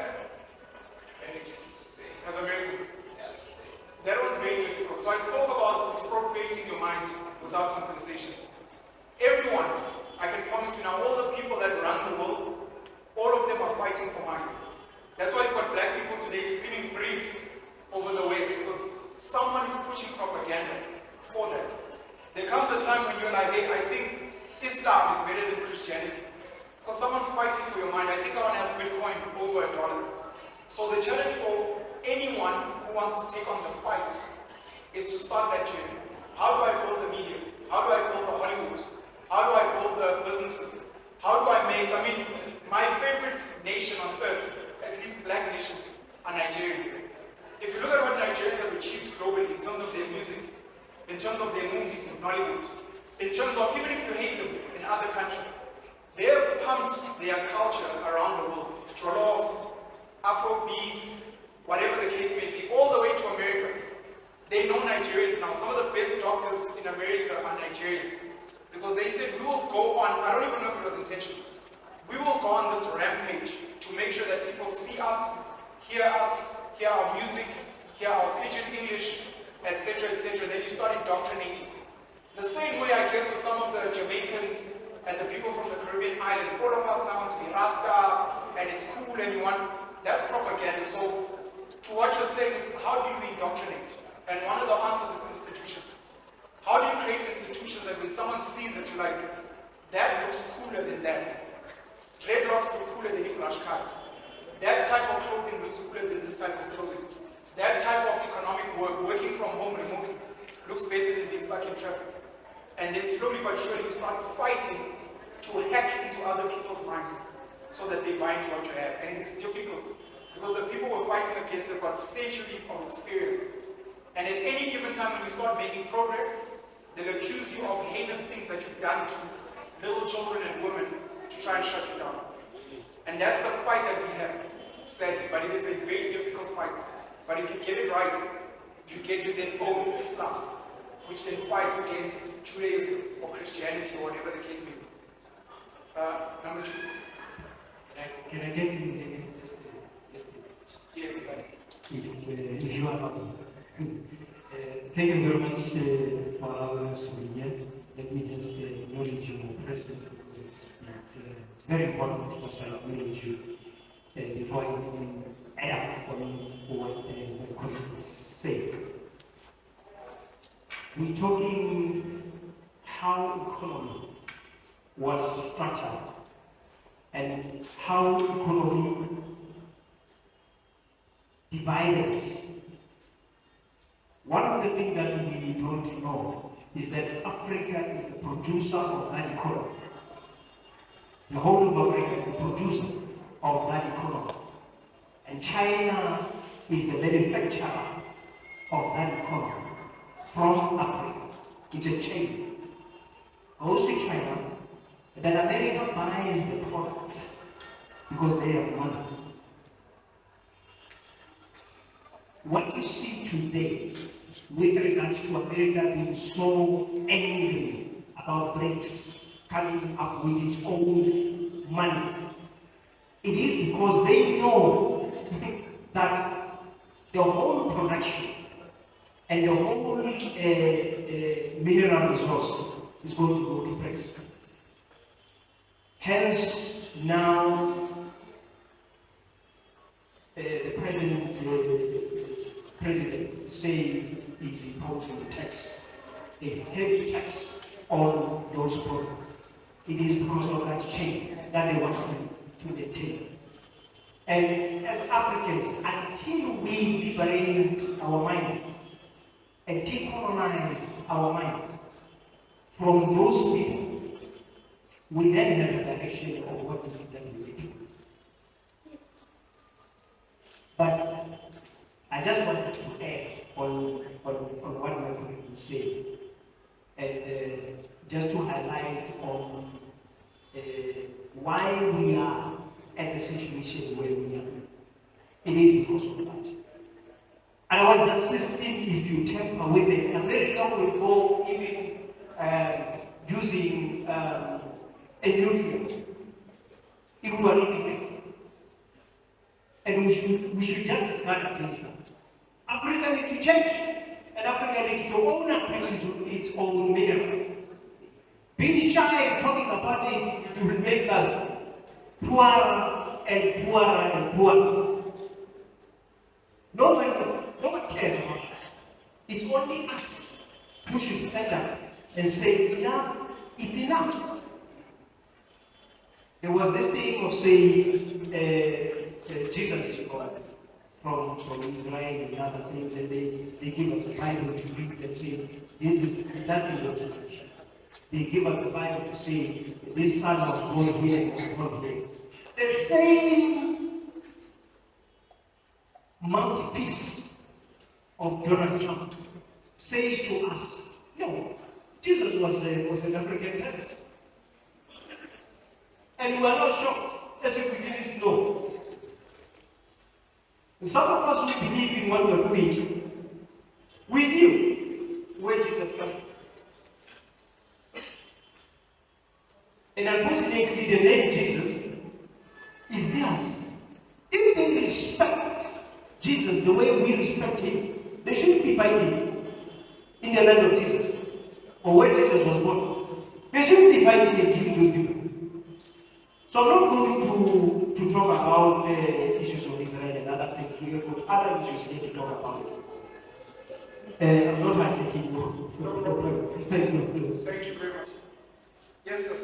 Speaker 7: Americans to say,
Speaker 1: Americans.
Speaker 7: yeah, to say.
Speaker 1: That one's very difficult. So I spoke about expropriating your mind without compensation. Everyone, I can promise you now, all the people that run the world, all of them are fighting for minds. That's why you've got black people today screaming bricks over the West, because someone is pushing propaganda for that. There comes a time when you're like, hey, I think Islam is better than Christianity. Because someone's fighting for your mind. I think I want to have Bitcoin over $1. So the challenge for anyone who wants to take on the fight is to start that journey. How do I build the media? How do I build the Hollywood? How do I build the businesses? How do I make, my favorite nation on earth, at least black nation, are Nigerians. If you look at what Nigerians have achieved globally in terms of their music, in terms of their movies in Nollywood, in terms of, even if you hate them in other countries, they have pumped their culture around the world. Jollof, Afro beats, whatever the case may be, all the way to America. They know Nigerians now. Some of the best doctors in America are Nigerians. Because they said, we will go on, I don't even know if it was intentional, we will go on this rampage to make sure that people see us, hear our music, hear our pidgin English, etc., etc. Then you start indoctrinating. The same way, I guess, with some of the Jamaicans and the people from the Caribbean islands, all of us now want to be Rasta, and it's cool, and you want, that's propaganda. So, to what you're saying is, how do you indoctrinate? And one of the answers is institutions. How do you create institutions that when someone sees it, you're like, that looks cooler than that. Dreadlocks look cooler than a flash card. That type of clothing looks cooler than this type of clothing. That type of economic work, working from home remotely, looks better than being stuck in traffic. And then slowly but surely you start fighting to hack into other people's minds so that they buy into what you have. And it is difficult because the people we're fighting against have got centuries of experience. And at any given time when you start making progress, they'll accuse you of heinous things that you've done to little children and women to try and shut you down. And that's the fight that we have, sadly, but it is a very difficult fight. But if you get it right, you get to then own Islam, which then fights against Judaism or Christianity or whatever the case may be. Number two.
Speaker 8: Can I get you just
Speaker 1: Yes, if I can.
Speaker 8: if you are happy? Thank you very much for allowing us to be here. Let me just acknowledge your presence because it's very important to acknowledge you before I even add on what the colleagues say. We're talking how economy was structured and how economy divided us. One of the things that we don't know is that Africa is the producer of that economy. The whole of Africa is the producer of that economy. And China is the manufacturer of that economy from Africa. It's a chain. Goes to China, and then America buys the products because they have money. What you see today with regards to America being so angry about BRICS coming up with its own money, it is because they know that the whole production and the whole mineral resource is going to go to BRICS. Hence, now the president saying he's imposing a tax, a heavy tax on those products. It is because of that change that they want to maintain. And as Africans, until we liberate our mind and decolonize our mind from those people, we then have a direction of what is it that we do. But I just wanted to add on what my colleague was saying, and just to highlight on why we are at the situation where we are. It is because of that. Otherwise, the system, if you tamper with it, America will go even using a nuclear if we are not effective. And we should just guard against that. Africa needs to change, and Africa needs to own up into its own mineral. Being shy and talking about it will make us poorer and poorer and poorer. No one cares about us. It's only us who should stand up and say, enough, it's enough. There was this thing of saying Jesus is God from Israel and other things, and they give us the Bible to read and say, that's in the tradition. They give us the Bible to say, this son of God here and God here. The same mouthpiece of Donald Trump says to us, no, Jesus was an African president. And we are not shocked, as if we didn't know. And some of us who believe in what we are doing, we knew where Jesus came from. And unfortunately, the name Jesus is theirs. If they respect Jesus the way we respect him, they shouldn't be fighting in the land of Jesus or where Jesus was born. They shouldn't be fighting and killing those people. So I'm not going to talk about the issues of Israel and other things. We have got other issues here to talk about. I'm not highlighting more. Thank
Speaker 1: you very much. Yes, sir.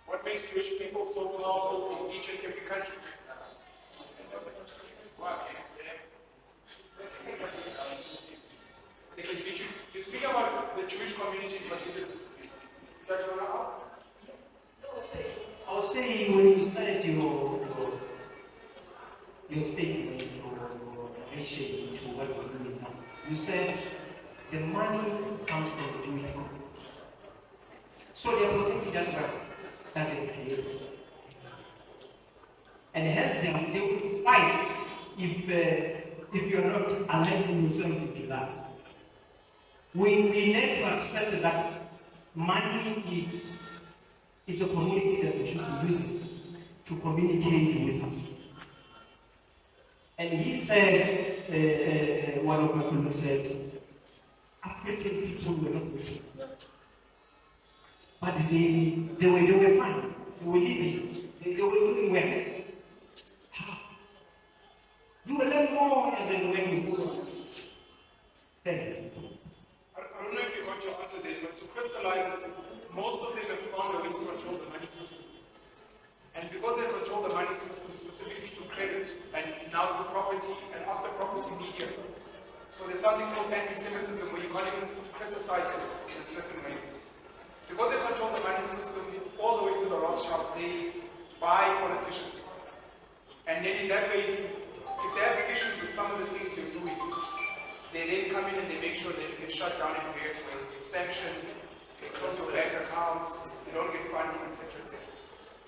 Speaker 1: What makes Jewish people so powerful in each and every country? You speak about the Jewish community in particular. Did you want to ask?
Speaker 8: I was saying when you started your statement or relation to what we're doing now, you said the money comes from the Jewish people. So they are protecting that wealth that they create. And hence they will fight if you're not aligning yourself into that. We need to accept that money is a commodity that we should be using to communicate with us. And he said, one of my colleagues said, African people were not rich, but they were fine. They were living. They were doing well. You will learn more as and when you follow us. Thank you.
Speaker 1: I don't know if you got your answer there, but to crystallize it, most of them have found a way to control the money system. And because they control the money system specifically through credit, and now the property, and after property media. So there's something called anti-Semitism where you can't even criticize them in a certain way. Because they control the money system all the way to the Rothschilds, they buy politicians. And then in that way, if they have issues with some of the things you're doing, they then come in and they make sure that you get shut down in various ways. You get sanctioned, they close your bank accounts, they don't get funding, etc., etc.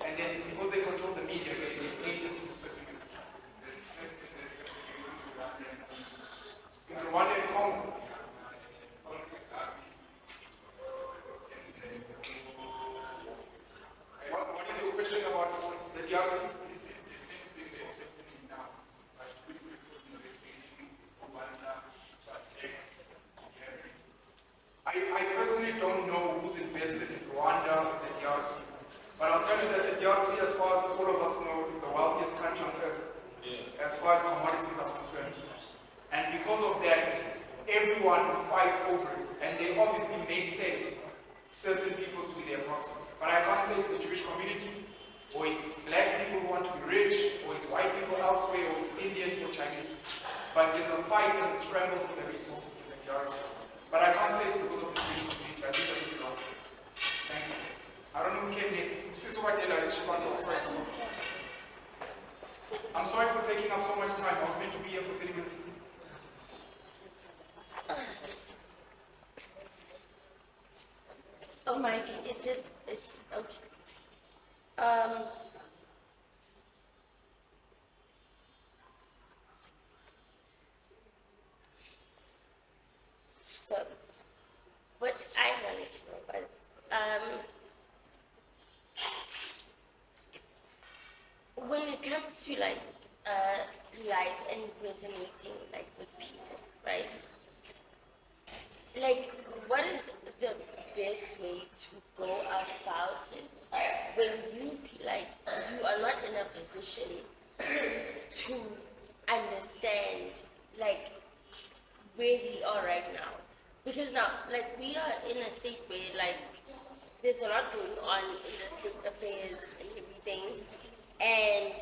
Speaker 1: And then it's because they control the media, they hate it in a certain way. In Rwanda and Congo. What is your question about the DRC? I personally don't know who's invested in Rwanda or the DRC, but I'll tell you that the DRC, as far as all of us know, is the wealthiest country on earth, as far as commodities are concerned. And because of that, everyone fights over it, and they obviously may send certain people to be their proxies. But I can't say it's the Jewish community, or it's black people who want to be rich, or it's white people elsewhere, or it's Indian or Chinese. But there's a fight and a scramble for the resources in the DRC. But I can't say it's because of the Jewish community. I think I need to know. Thank you. I don't know who came next. I'm sorry for taking up so much time. I was meant to be here for 30 minutes.
Speaker 5: Oh, Mike, it's okay. Um, so, what I wanted to know was, when it comes to like life and resonating like with people, right? Like, what is the best way to go about it when you feel like you are not in a position to understand like where we are right now? Because now, like, we are in a state where like there's a lot going on in the state affairs and everything, and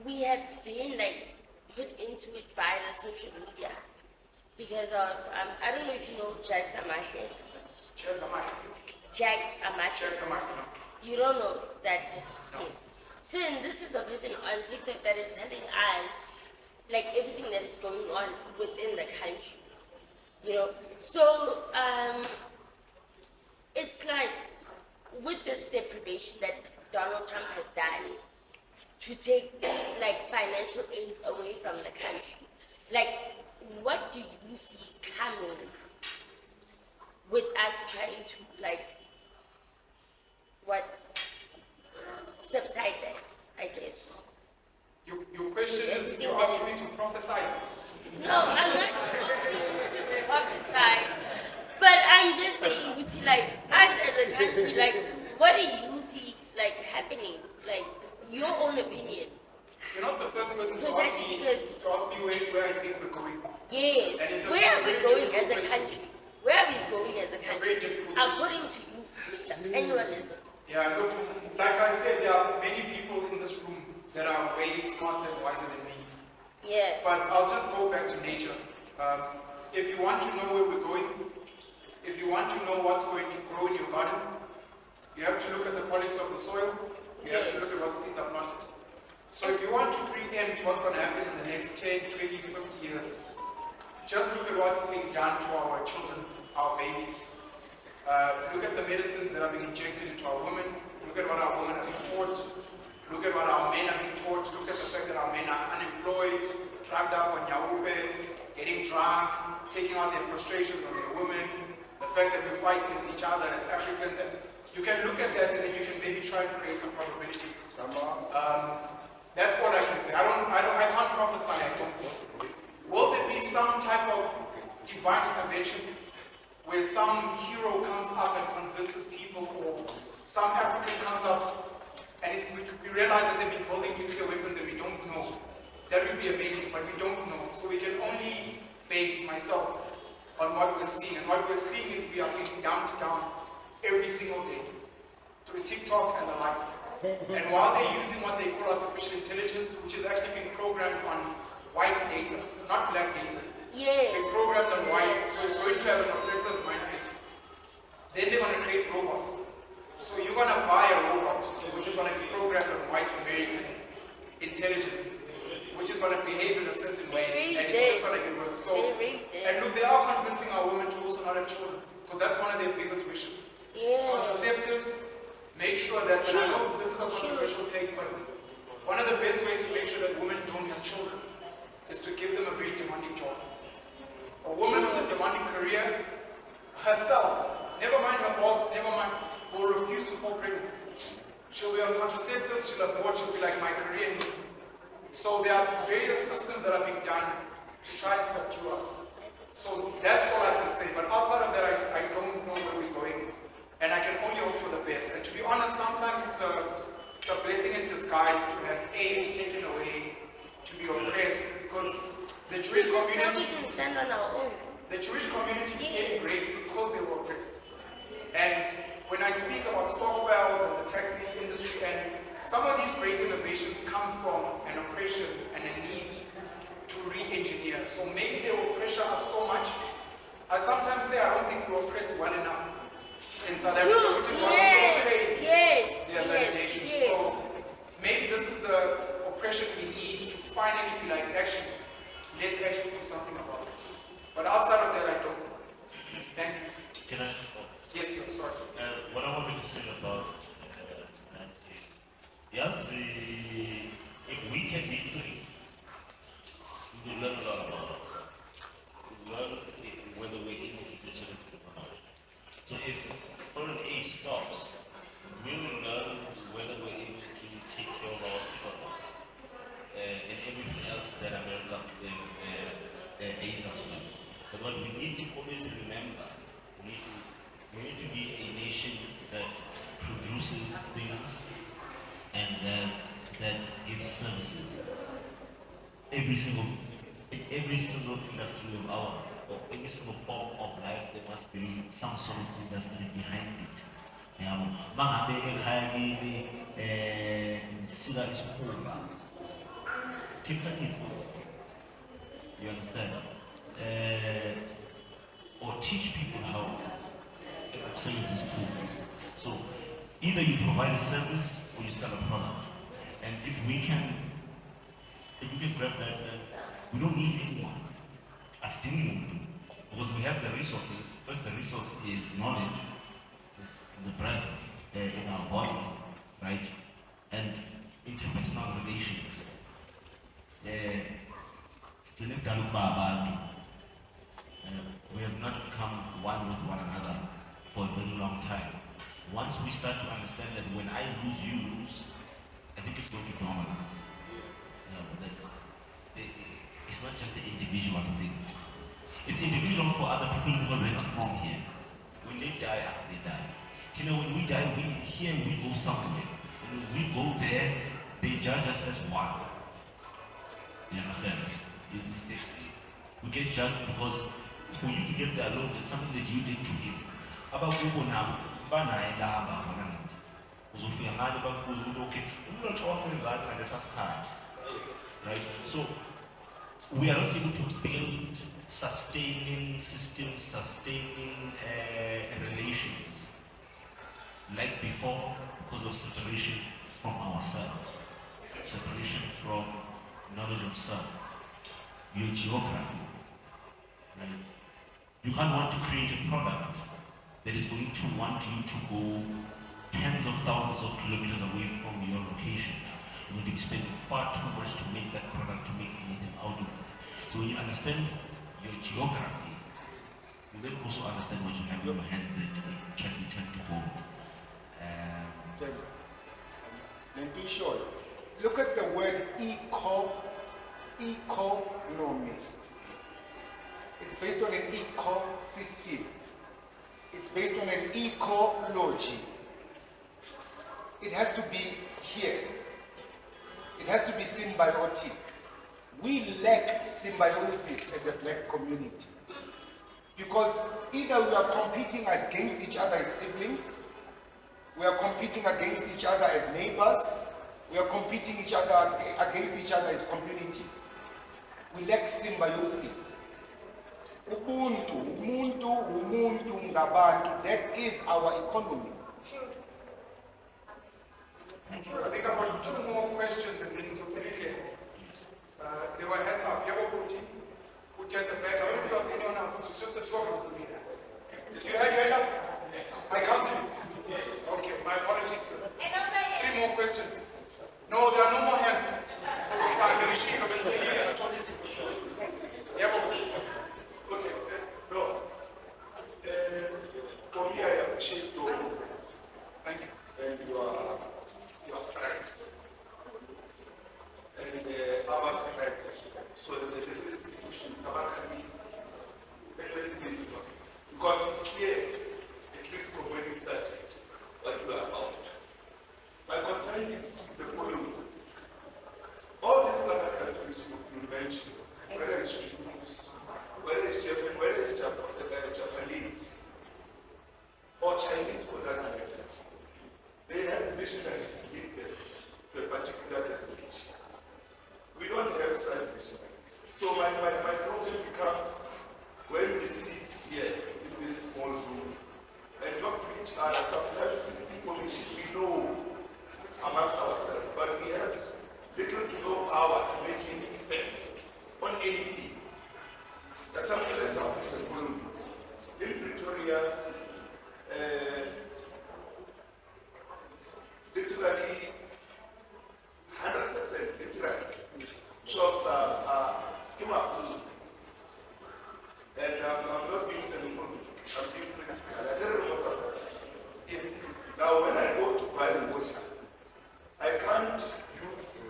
Speaker 5: we have been like put into it by the social media because of I don't know if you know Jax Amahle.
Speaker 1: Cheers, Amash.
Speaker 5: Jax Amahle.
Speaker 1: Cheers, Amash.
Speaker 5: You don't know that person. Yes. So then this is the person on TikTok that is telling us like everything that is going on within the country. You know. So it's like with this deprivation that Donald Trump has done to take like financial aids away from the country. Like, what do you see coming with us trying to like subside that, I guess?
Speaker 1: Your question is,
Speaker 5: Everything
Speaker 1: you're
Speaker 5: that
Speaker 1: asking
Speaker 5: is-
Speaker 1: me to prophesy.
Speaker 5: No, I'm not asking you to prophesy, but I'm just saying, we see like us as a country, like what do you see like happening? Like your own opinion.
Speaker 1: You're not the first person to
Speaker 5: Precisely
Speaker 1: ask me
Speaker 5: because-
Speaker 1: where I think we're going.
Speaker 5: Yes.
Speaker 1: And it's a-
Speaker 5: Where
Speaker 1: it's a
Speaker 5: are we
Speaker 1: very
Speaker 5: going
Speaker 1: difficult
Speaker 5: as a
Speaker 1: question.
Speaker 5: country? Where are we going as a
Speaker 1: It's a
Speaker 5: country?
Speaker 1: very difficult question.
Speaker 5: According to you, Mr. Penuelism.
Speaker 1: Yeah, look, like I said, there are many people in this room that are way smarter and wiser than me.
Speaker 5: Yeah.
Speaker 1: But I'll just go back to nature. If you want to know where we're going, if you want to know what's going to grow in your garden, you have to look at the quality of the soil, you have to
Speaker 5: Yes.
Speaker 1: look at what seeds are planted. So if you want to preempt what's going to happen in the next 10, 20, 50 years, just look at what's being done to our children, our babies. Look at the medicines that are being injected into our women. Look at what our women are being taught. Look at what our men are being taught. Look at the fact that our men are unemployed, drugged up on Yahweh, getting drunk, taking out their frustrations on their women. The fact that we're fighting with each other as Africans. And you can look at that and then you can maybe try to create some probability. That's all I can say. I can't prophesy. I don't know. Will there be some type of divine intervention where some hero comes up and convinces people, or some African comes up and we realize that they've been building nuclear weapons and we don't know? That would be amazing, but we don't know. So we can only base myself on what we're seeing. And what we're seeing is we are being dumped down every single day through TikTok and the like. And while they're using what they call artificial intelligence, which is actually being programmed on white data, not black data.
Speaker 5: Yes.
Speaker 1: It's being programmed on white, so it's going to have an oppressive mindset. Then they're going to create robots. So you're going to buy a robot, which is going to be programmed on white American intelligence, which is going to behave in a certain way,
Speaker 5: really
Speaker 1: and it's
Speaker 5: did.
Speaker 1: just going to give us so.
Speaker 5: They really did.
Speaker 1: And look, they are convincing our women to also not have children, because that's one of their biggest wishes.
Speaker 5: Yeah.
Speaker 1: Contraceptives, make sure that, and I know this is a controversial take, but one of the best ways to make sure that women don't have children is to give them a very demanding job. A woman with a demanding career, herself, never mind her boss, never mind, will refuse to fall pregnant. She'll be on contraceptives, she'll abort, she'll be like, my career needs me. So there are various systems that are being done to try and subdue us. So that's all I can say. But outside of that, I don't know where we're going. And I can only hope for the best. And to be honest, sometimes it's a blessing in disguise to have age taken away, to be oppressed, because the Jewish
Speaker 5: Now we
Speaker 1: community,
Speaker 5: can stand on our own.
Speaker 1: the Jewish community became
Speaker 5: Yes.
Speaker 1: great because they were oppressed. And when I speak about stockpiles and the taxi industry, and some of these great innovations come from an oppression and a need to re-engineer. So maybe they will pressure us so much. I sometimes say I don't think we're oppressed well enough in South Africa,
Speaker 5: True.
Speaker 1: which is why we still crave
Speaker 5: Yes.
Speaker 1: their validation.
Speaker 5: Yes.
Speaker 1: So maybe this is the oppression we need to finally be like, actually, let's actually do something about it. But outside of that, I don't know. Thank you.
Speaker 9: Can I?
Speaker 1: Yes, sir, sorry.
Speaker 9: What I wanted to say about, and every single in every single industry of ours, or every single form of life, there must be some sort of industry behind it. Mangabe ekhaya kimi sika isikhumba. You understand? Or teach people how sales is cool. So either you provide a service or you sell a product. And if we can grab that, we don't need anyone as team because we have the resources. First, the resource is knowledge, is the breath in our body, right? And interpersonal relations. We have not become one with one another for a very long time. Once we start to understand that when I lose, you lose, I think it's going to normalize. It's not just the individual thing. It's individual for other people because they're not from here. When they die, they die. You know, when we die, we go somewhere. When we go there, they judge us as one. You understand? We get judged because for you to get there alone, there's something that you did to him. About people now, right? So we are not able to build sustaining systems, sustaining relations like before because of separation from ourselves, separation from knowledge of self, your geography. Right? You can't want to create a product that is going to want you to go tens of thousands of kilometers away from your location. You're going to be spending far too much to make that product, to make anything out of it. So when you understand your geography, you then also understand what you have in your hands that can be turned to gold.
Speaker 3: Let me show you. Look at the word economy. It's based on an ecosystem. It's based on an ecology. It has to be here. It has to be symbiotic. We lack symbiosis as a black community. Because either we are competing against each other as siblings, we are competing against each other as neighbors, we are competing against each other as communities. We lack symbiosis. Ubuntu, umuntu, ngabantu, that is our economy.
Speaker 1: I think I've got two more questions and then we'll finish it. They were hands up. Yabo Puti, Puti at the back. I don't know if there was anyone else. It was just the two of us. Did you have your hand up? I counted it. Okay, my apologies, sir. Three more questions. No, there are no more hands. Yabo.
Speaker 2: Okay, no. For me, I appreciate your movements.
Speaker 1: Thank you.
Speaker 2: And your strengths. And our strengths as well. So the different institutions, our country, because it's clear, at least from when we started, what you are about. My concern is the following. All these other countries you mentioned, whether it's Japanese, Japanese, or Chinese for that matter, they have visionaries in them to a particular destination. We don't have such visionaries. So my problem becomes when we sit here in this small room and talk to each other, sometimes with information we know amongst ourselves, but we have little to no power to make any effect on anything. That's some examples and following. In Pretoria, literally 100%, literally, shops are came up. And I'm not being sentimental, I'm being critical. I don't know what's happening. Now, when I go to buy water, I can't use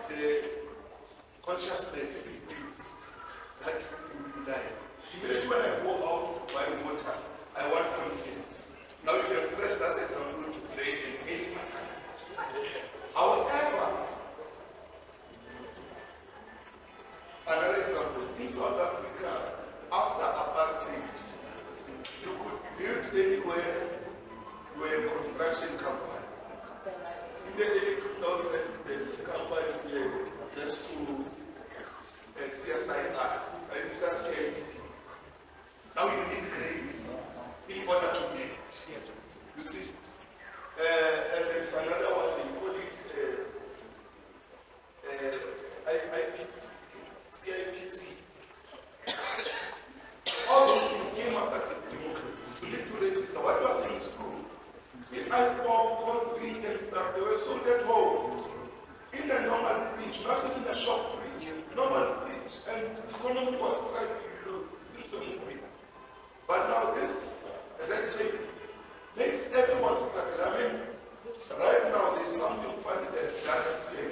Speaker 2: the consciousness if it is that you like. Immediately when I go out to buy water, I want confidence. Now you can stretch that example to play in any matter. However, construction company. In the early 2000s, there's a company here next to CSIR. I think that's CID. Now you need cranes in order to build. You see? And there's another one, they call it IPC, CIPC. All those things came after democracy. You need to register. What you are saying is true. In ice-pop, concrete and stuff, they were sold at home. In a normal fridge, not in a shop fridge. Normal fridge. And the economy was thriving, things were moving. But now this red tape makes everyone struggle. I mean, right now there's something funny that doesn't say.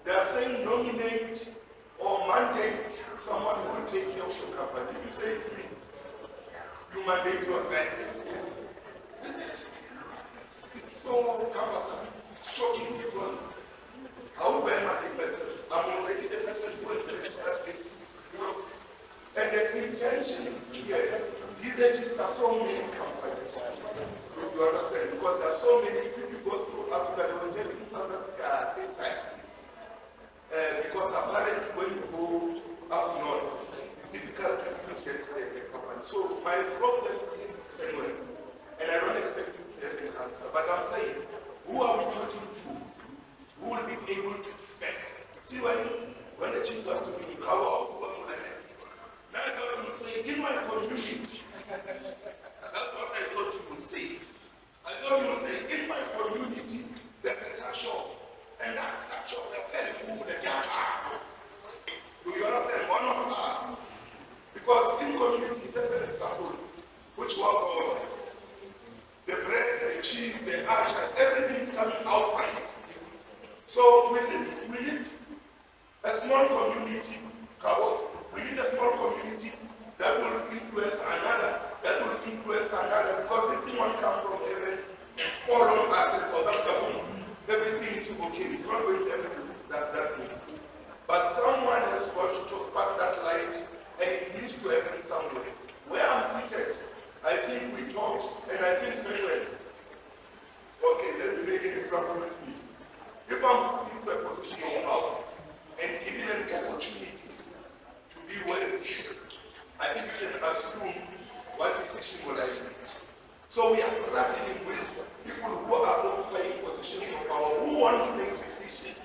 Speaker 2: They are saying nominate or mandate someone who will take care of your company. If you say to me, you mandate yourself. It's so cumbersome. It's shocking because how will I mandate myself? I'm already the person who has registered this. And the intention is here. He registers so many companies. You understand? Because there are so many, if you go through Africa, they will tell you in South Africa, things like this. Because apparently when you go up north, it's difficult to get a company. So my problem is genuine. And I don't expect you to have an answer. But I'm saying, who are we talking to? Who will be able to defend? See, when the chief was to me, how now I thought you would say, in my community. That's what I thought you would say. I thought you would say, in my community, there's a tuck shop. And that tuck shop, they're selling food and car. Do you understand? One of us. Because in communities, as an example, which was the bread, the cheese, the ash, everything is coming outside. So we need a small community. We need a small community that will influence another, because this thing won't come from heaven and fall on us in South Africa. Everything is okay. It's not going to happen that way. But someone has got to spark that light, and it needs to happen somewhere. Where I'm seated, I think we talked, and I think very well. Okay, let me make an example with me. If I'm put into a position of power and given an opportunity to be wealthy, I think you can assume what decision will I make. So we are struggling with people who are occupying positions of power, who want to make decisions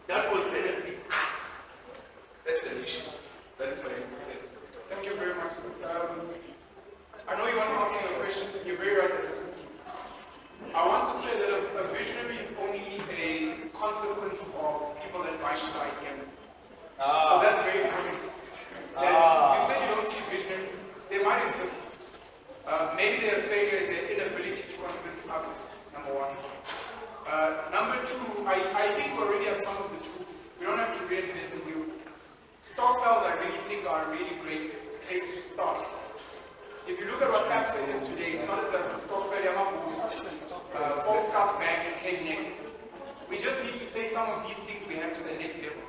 Speaker 2: that will benefit us. That's the issue. That is my importance.
Speaker 1: Thank you very much, sir. I know you want to ask me a question. You're very right that this is deep. I want to say that a visionary is only a consequence of people that buy into the idea. So that's very important. That you said you don't see visionaries. They might exist. Maybe their failure is their inability to convince others, number one. Number two, I think we already have some of the tools. We don't have to reinvent the wheel. Stockfiles, I really think, are a really great place to start. If you look at what APSA is today, it's not as a stock failure, false cast bank came next. We just need to take some of these things we have to the next level.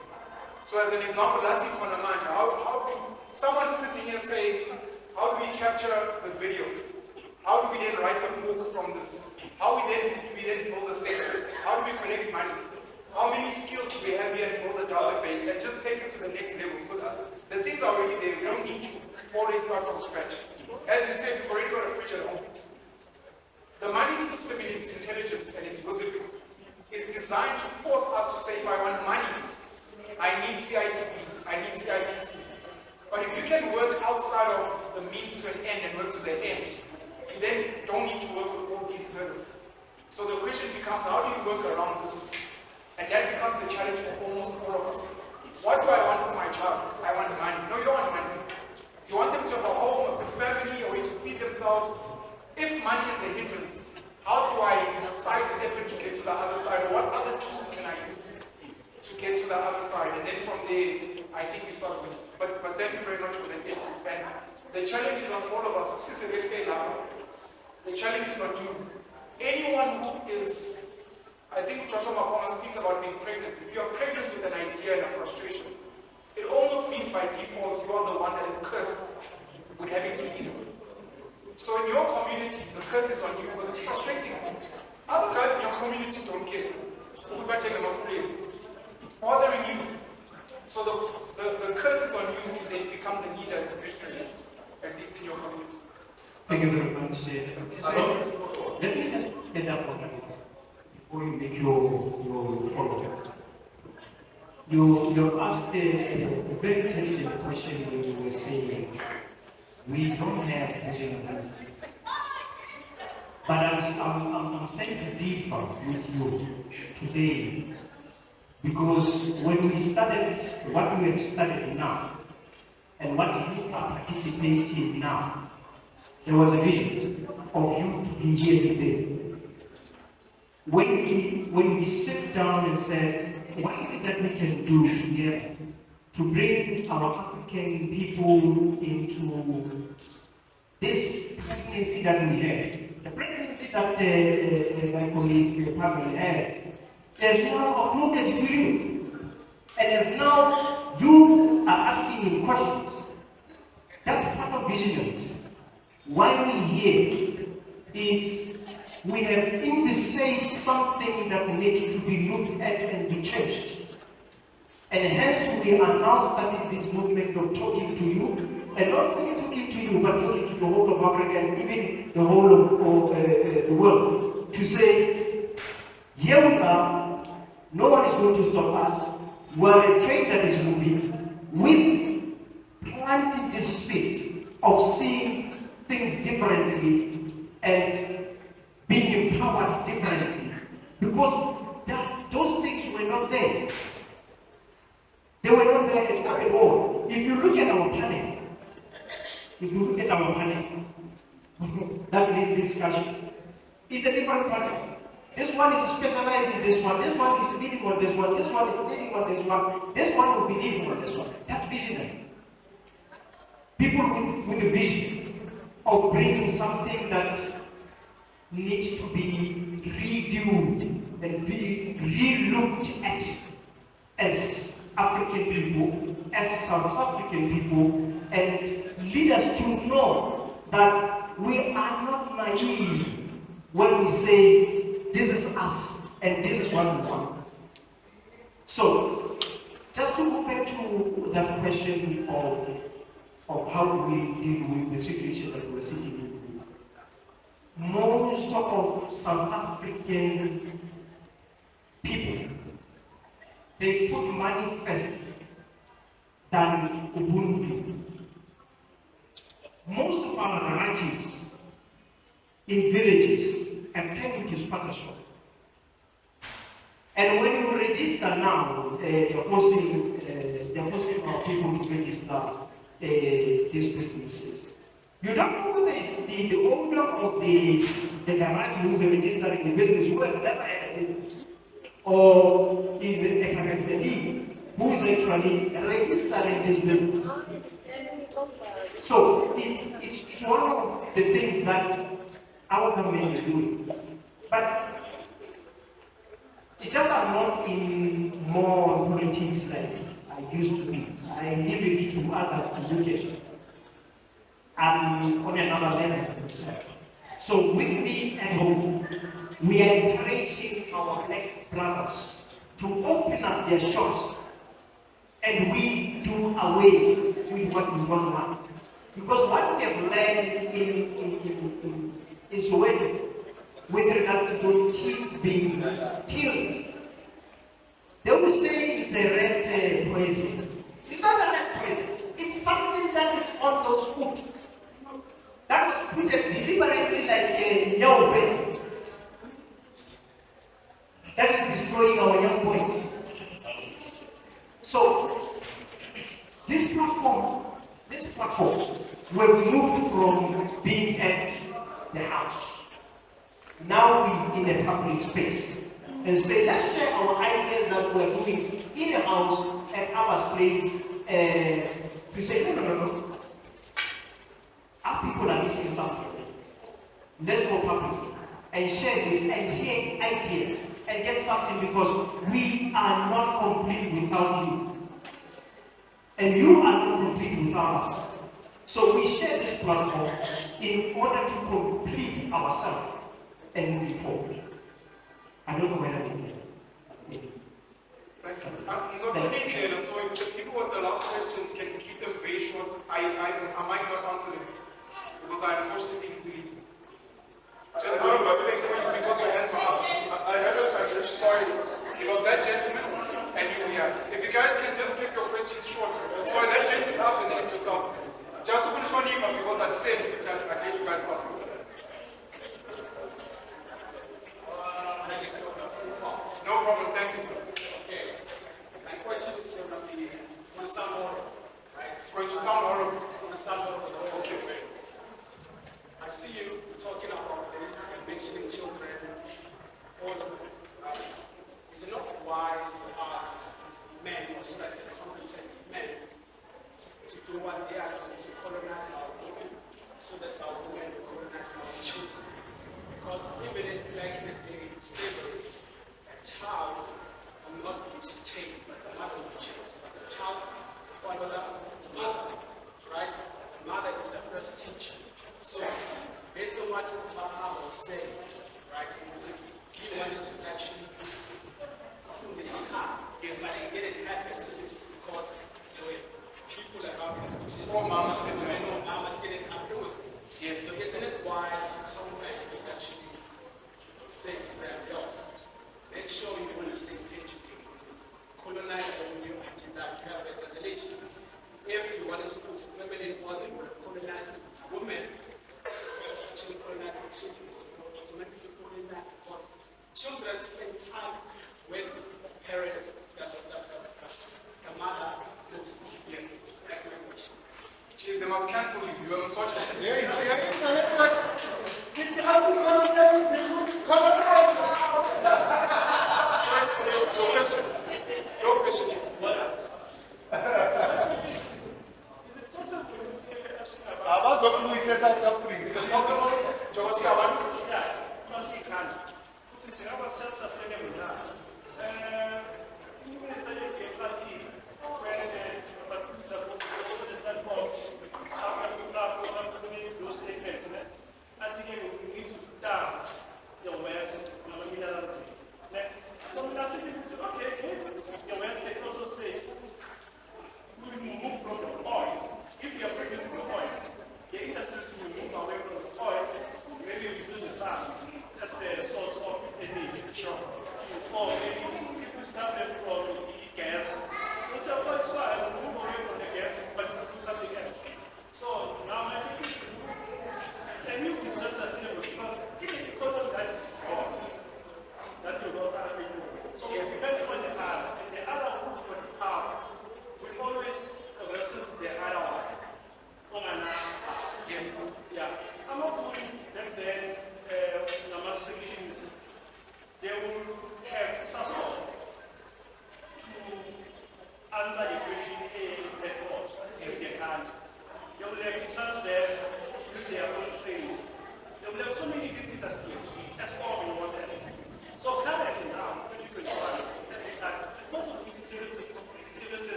Speaker 1: So as an example, last thing on how do someone sitting here say, how do we capture the video? How do we then write a book from this? How do we then build a center? How do we collect money? How many skills do we have here and build a database and just take it to the next level? Because the things are already there. We don't need to always start from scratch. As you said, we've already got a fridge at home. The money system in its intelligence and its wisdom is designed to force us to say, if I want money, I need CITB, I need CIPC. But if you can work outside of the means to an end and work to the end, you then don't need to work with all these hurdles. So the question becomes, how do you work around this? And that becomes the challenge for almost all of us. What do I want for my child? I want money. No, you don't want money. You want them to have a home, a good family, a way to feed themselves. If money is the hindrance, how do I sidestep it to get to the other side? What other tools can I use to get to the other side? And then from there, I think we start winning. But thank you very much for the input. And the challenge is on all of us. The challenge is on you. Anyone who is, I think Joshua Makoma speaks about being pregnant. If you are pregnant with an idea and a frustration, it almost means by default you are the one that is cursed with having to lead it. So in your community, the curse is on you because it's frustrating. Other guys in your community don't care. It's bothering you. So the curse is on you to then become the leader and the visionary, at least in your community.
Speaker 8: Thank you very much. Let me just end up on that before you make your follow-up. You asked a very intelligent question when you were saying we don't have visionaries. But I'm saying to differ with you today because when we started what we have studied now and what you are participating now, there was a vision of you to be here today. When we sit down and said, what is it that we can do together to bring our African people into this pregnancy that we have? The pregnancy that my colleague Penuel has, there's now of looked to you. And if now you are asking him questions, that's part of visionaries. Why we here is we have in the same something that needs to be looked at and be changed. And hence we are now starting this movement of talking to you, and not only talking to you, but talking to the whole of Africa and even the whole of the world, to say, here we are, no one is going to stop us, we are a train that is moving, with planting this seed of seeing things differently and being empowered differently. Because those things were not there. They were not there at all. If you look at our planet, that needs discussion. It's a different planet. This one is specialized in this one is leading on this one is leading on this one will be leading on this one. That's visionary. People with a vision of bringing something that needs to be reviewed and be re-looked at as African people, as South African people, and lead us to know that we are not naive when we say this is us and this is what we want. So, just to go back to that question of how do we deal with the situation that we're sitting in. Most of South African people, they put money first than Ubuntu. Most of our ranches in villages have turned into sponsorship. And when you register now, they're forcing our people to register these businesses. You don't know whether it's the owner of the garage who's registering the business, who has never had a business, or is a Pakistani who is actually registering this business. So it's one of the things that our government is doing. But it's just I'm not in more politics like I used to be. I leave it to others to look at. I'm on another level myself. So with me at home, we are encouraging our black brothers to open up their shops and we do away with what we don't want. Because what we have learned in Soweto with regard to those kids being killed, they will say it's a red poison. It's not a red poison. It's something that is on those food. That was put deliberately like a young brain. That is destroying our young boys. So, this platform, where we moved from being at the house, now we in a public space, and say, let's share our ideas that we're doing in the house at our place, to say, no. Our people are missing something. Let's go public and share this and hear ideas and get something because we are not complete without you. And you are not complete without us. So we share this platform in order to complete ourselves and move forward. I don't know whether we can.
Speaker 1: So if the people with the last questions can keep them very short, I might not answer them because I unfortunately need to leave. Just out of respect for you because your hands were up. I have a suggestion. Sorry, it was that gentleman and you here. If you guys can just keep your questions short. Sorry, that gent is up and then it's yourself. Just to put it on him because I'd say it, I'd let you guys ask me. No problem, thank you, sir.
Speaker 7: Okay. My question is going to be, it's going to sound horrible, right?
Speaker 1: It's going to sound horrible.
Speaker 7: It's going to sound horrible.
Speaker 1: Okay.
Speaker 7: I see you talking about this and mentioning children, all of them, right? Is it not wise for us, men, or should I say competent men, to do what they are doing, to colonize our women, so that our women will colonize our children? Because even in slavery, a child will not be chained, but the mother will be chained. The child follows the mother, right? The mother is the first teacher. So, based on what Papa was saying, right, he wanted to actually do this but it didn't happen simply just because there were people around him, which is
Speaker 1: Mama said
Speaker 7: Mama didn't agree with him.
Speaker 1: Yes.
Speaker 7: So, isn't it wise to tell men to actually say to them, yo, make sure you're on the same page with you. Colonize when you do that, you have a relation. If you wanted to put feminine order, you would have colonized women. Actually colonize the children, because automatically putting that, because children spend time with parents, the mother, those. Yes, that's my question.
Speaker 1: Jeez, they must cancel you. You are misogynist. Sorry, so your question. Your question is
Speaker 3: Abazokubuyisa South Africa.
Speaker 1: is it possible? Jobasi abantu?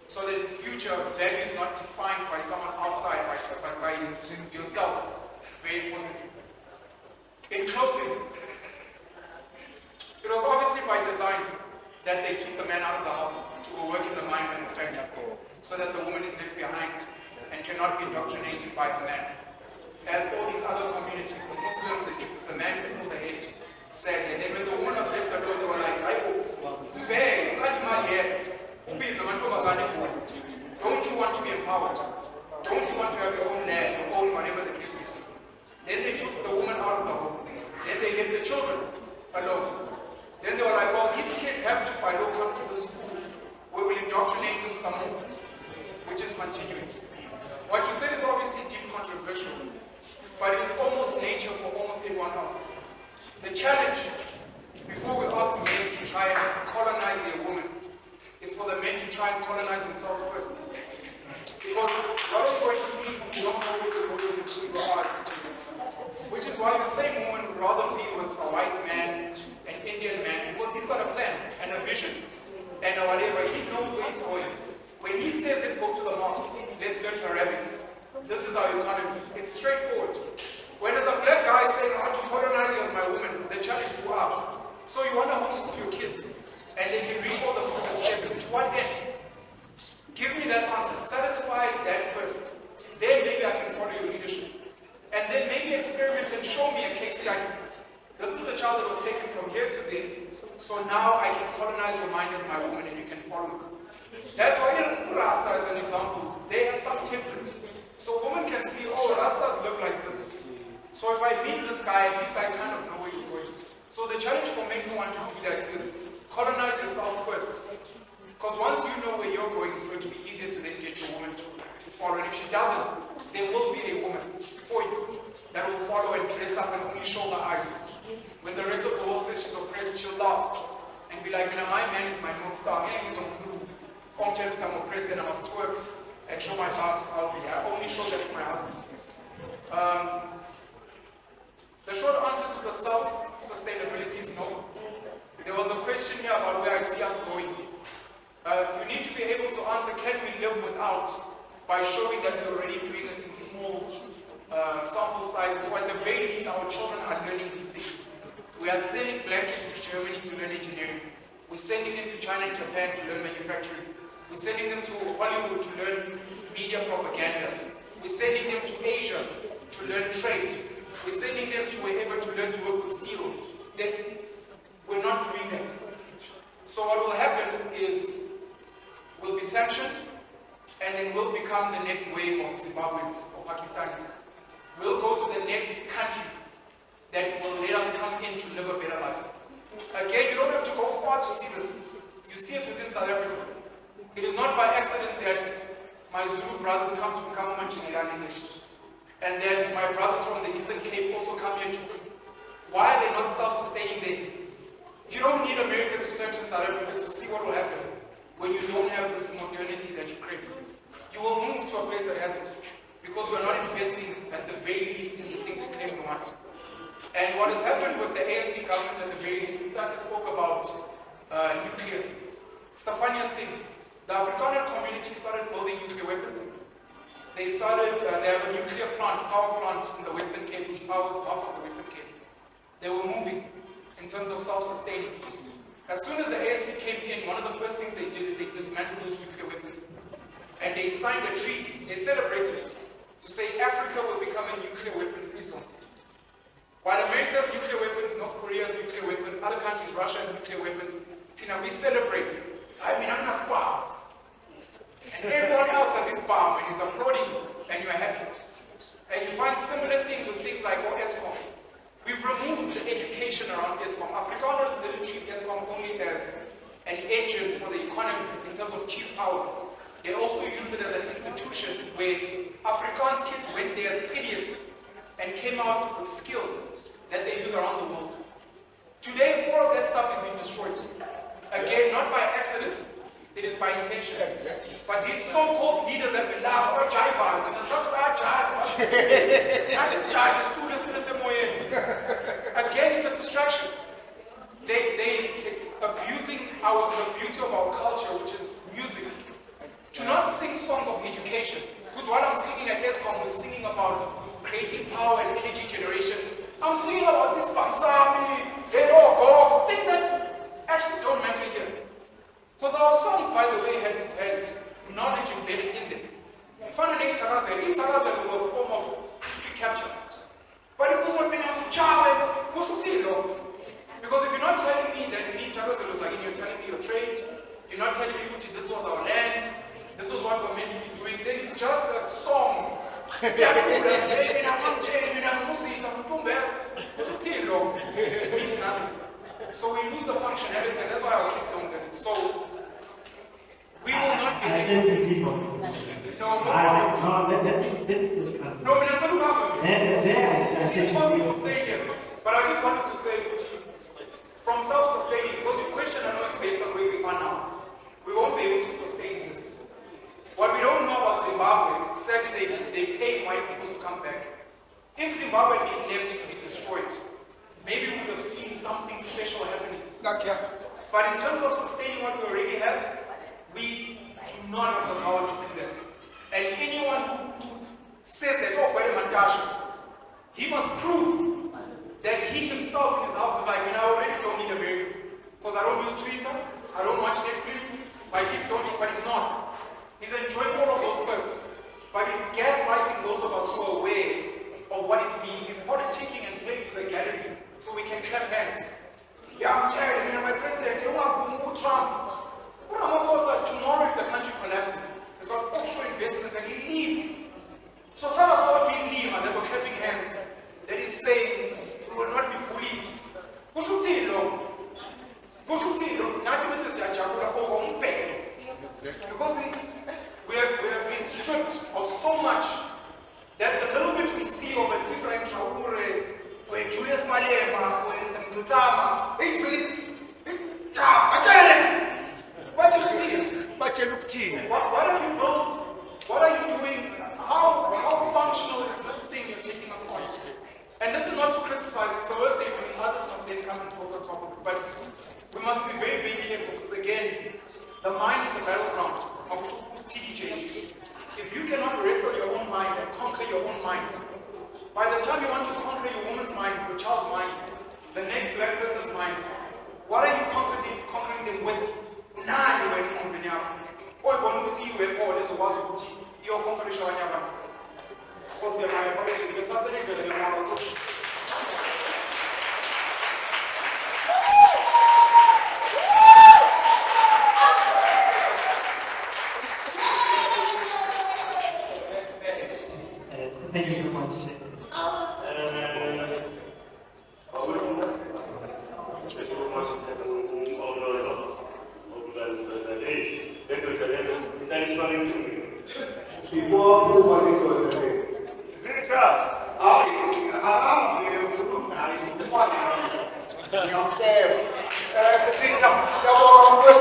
Speaker 1: So that in future, value is not defined by someone outside, but by yourself. Very important. In closing, it was obviously by design that they took the man out of the house to go work in the mine and the factory, so that the woman is left behind and cannot be indoctrinated by the man. As all these other communities, the Muslims, the Jews, the man is still the head. Sadly. And then when the woman was left alone, they were like, don't you want to be empowered? Don't you want to have your own land, your own whatever the alone. Then they were like, well, these kids have to, by law, come to the school where we indoctrinate them some more, which is continuing. What you said is obviously deep controversial, but it is almost nature for almost everyone else. The challenge, before we ask men to try and colonize their women, is for the men to try and colonize themselves first. Because what is going to leave if you don't know where you're going to go hard? Which is why the same woman would rather be with a white man, an Indian man, because he's got a plan and a vision and whatever. He knows where he's going. When he says, let's go to the mosque, let's learn Arabic, this is our economy. It's straightforward. When there's a black guy saying, I want to colonize you as my woman, the challenge to up. So you want to homeschool your kids, and they can read all the books and say, to what end? Give me that answer. Satisfy that first. Then maybe I can follow your leadership. And then maybe experiment and show me a case study. This is the child that was taken from here to there. So now I can colonize your mind as my woman and you can follow me. That's why Rasta is an example. They have some template. So women can see, oh, Rastas live like this. So if I meet this guy, at least I kind of know where he's going. So the challenge for men who want to do that is colonize yourself first. Because once you know where you're going, it's going to be easier to then get your woman to follow. And if she doesn't, there will be a woman for you that will follow and dress up and only show her eyes. When the rest of the world says she's oppressed, she'll laugh and be like, my man is my North Star. Man is on blue. I'm oppressed and I must twerk and show my barbs. I only show that to my husband. The short answer to the self-sustainability is no. There was a question here about where I see us going. You need to be able to answer, can we live without, by showing that we're already doing it in small sample sizes, or at the very least our children are learning these things. We are sending black kids to Germany to learn engineering. We're sending them to China and Japan to learn manufacturing. We're sending them to Hollywood to learn media propaganda. We're sending them to Asia to learn trade. We're sending them to wherever to learn to work with steel. We're not doing that. So what will happen is we'll be sanctioned, and then we'll become the next wave of Zimbabweans or Pakistanis. We'll go to the next country that will let us come in to live a better life. Again, you don't have to go far to see this. You see it within South Africa. It is not by accident that my Zulu brothers come to become Manchinilan English, and that my brothers from the Eastern Cape also come here too. Why are they not self-sustaining there? You don't need America to sanction South Africa to see what will happen when you don't have this modernity that you crave. You will move to a place that has it, because we're not investing at the very least in the things we claim we want. And what has happened with the ANC government at the very least, we spoke about nuclear. It's the funniest thing. The Afrikaner community started building nuclear weapons. They have a nuclear plant, power plant in the Western Cape, which powers half of the Western Cape. They were moving in terms of self-sustaining. As soon as the ANC came in, one of the first things they did is they dismantled those nuclear weapons. And they signed a treaty, they celebrated it, to say Africa will become a nuclear weapon-free zone. While America's nuclear weapons, North Korea's nuclear weapons, other countries, Russia has nuclear weapons, Tina, we celebrate. I'm a spa. And everyone else has his bomb and is applauding you, and you are happy. And you find similar things with things like ESCOM. We've removed the education around ESCOM. Afrikaners didn't treat ESCOM only as an engine for the economy in terms of cheap power. They also used it as an institution where Afrikaans kids went there as idiots and came out with skills that they use around the world. Today, all of that stuff is being destroyed. Again, not by accident. It is by intention. But these so-called leaders that we love, or jive, let's talk about jive. Not just jive, it's too listen more in. Again, it's a distraction. They abusing the beauty of our culture, which is music. To not sing songs of education. With what I'm singing at ESCOM, we're singing about creating power and KG generation. I'm singing about this Bamsami, things that actually don't matter here. Because our songs, by the way, had knowledge embedded in them. Finally, Itagazelo were a form of history capture. But it was what made me because if you're not telling me that we need Itagazelo again, you're telling me your trade, you're not telling me this was our land, this was what we're meant to be doing, then it's just a song. It means nothing. So we lose the functionality, and that's why our kids don't get it. So we will not be
Speaker 8: I
Speaker 1: able.
Speaker 8: tend to differ.
Speaker 1: No, no,
Speaker 8: Let me just come.
Speaker 1: no, we're not going to have
Speaker 8: There, I
Speaker 1: it's
Speaker 8: think
Speaker 1: impossible to stay here. But I just wanted to say, from self-sustaining, because your question I know is based on where we are now, we won't be able to sustain this. What we don't know about Zimbabwe, sadly they pay white people to come back. If Zimbabwe had been left to be destroyed, maybe we would have seen something special happening. But in terms of sustaining what we already have, we do not have the power to do that. And anyone who says that, oh, wait a minute, he must prove that he himself in his house is like, I already don't need America. Because I don't use Twitter, I don't watch Netflix, my kids don't, but he's not. He's enjoying all of those perks. But he's gaslighting those of us who are aware of what it means. He's politicking and playing to the gallery so we can clap hands. Yeah, I'm tired, my president, you want to Trump. Tomorrow if the country collapses, he's got offshore investments and he'll leave. So some of us will leave and they were clapping hands. That is saying we will not be bullied. Because we have been stripped of so much that the little bit we see of an Ibrahim Traore, or a Julius Malema, or a Mtutama, he's really, what have you built? What are you doing? How functional is this thing you're taking us on? And this is not to criticize, it's the work they're doing. Others must then come and talk on top of it. But we must be very, very careful because again, the mind is the battleground of TDJs. If you cannot wrestle your own mind and conquer your own mind, by the time you want to conquer your woman's mind, your child's mind, the next black person's mind, what are you conquering them with? Nah, you were conquering them. Or you were all this was your conquering Shawanyama. So, my apologies, but something is very important.
Speaker 8: Thank you very much.
Speaker 3: Siyabonga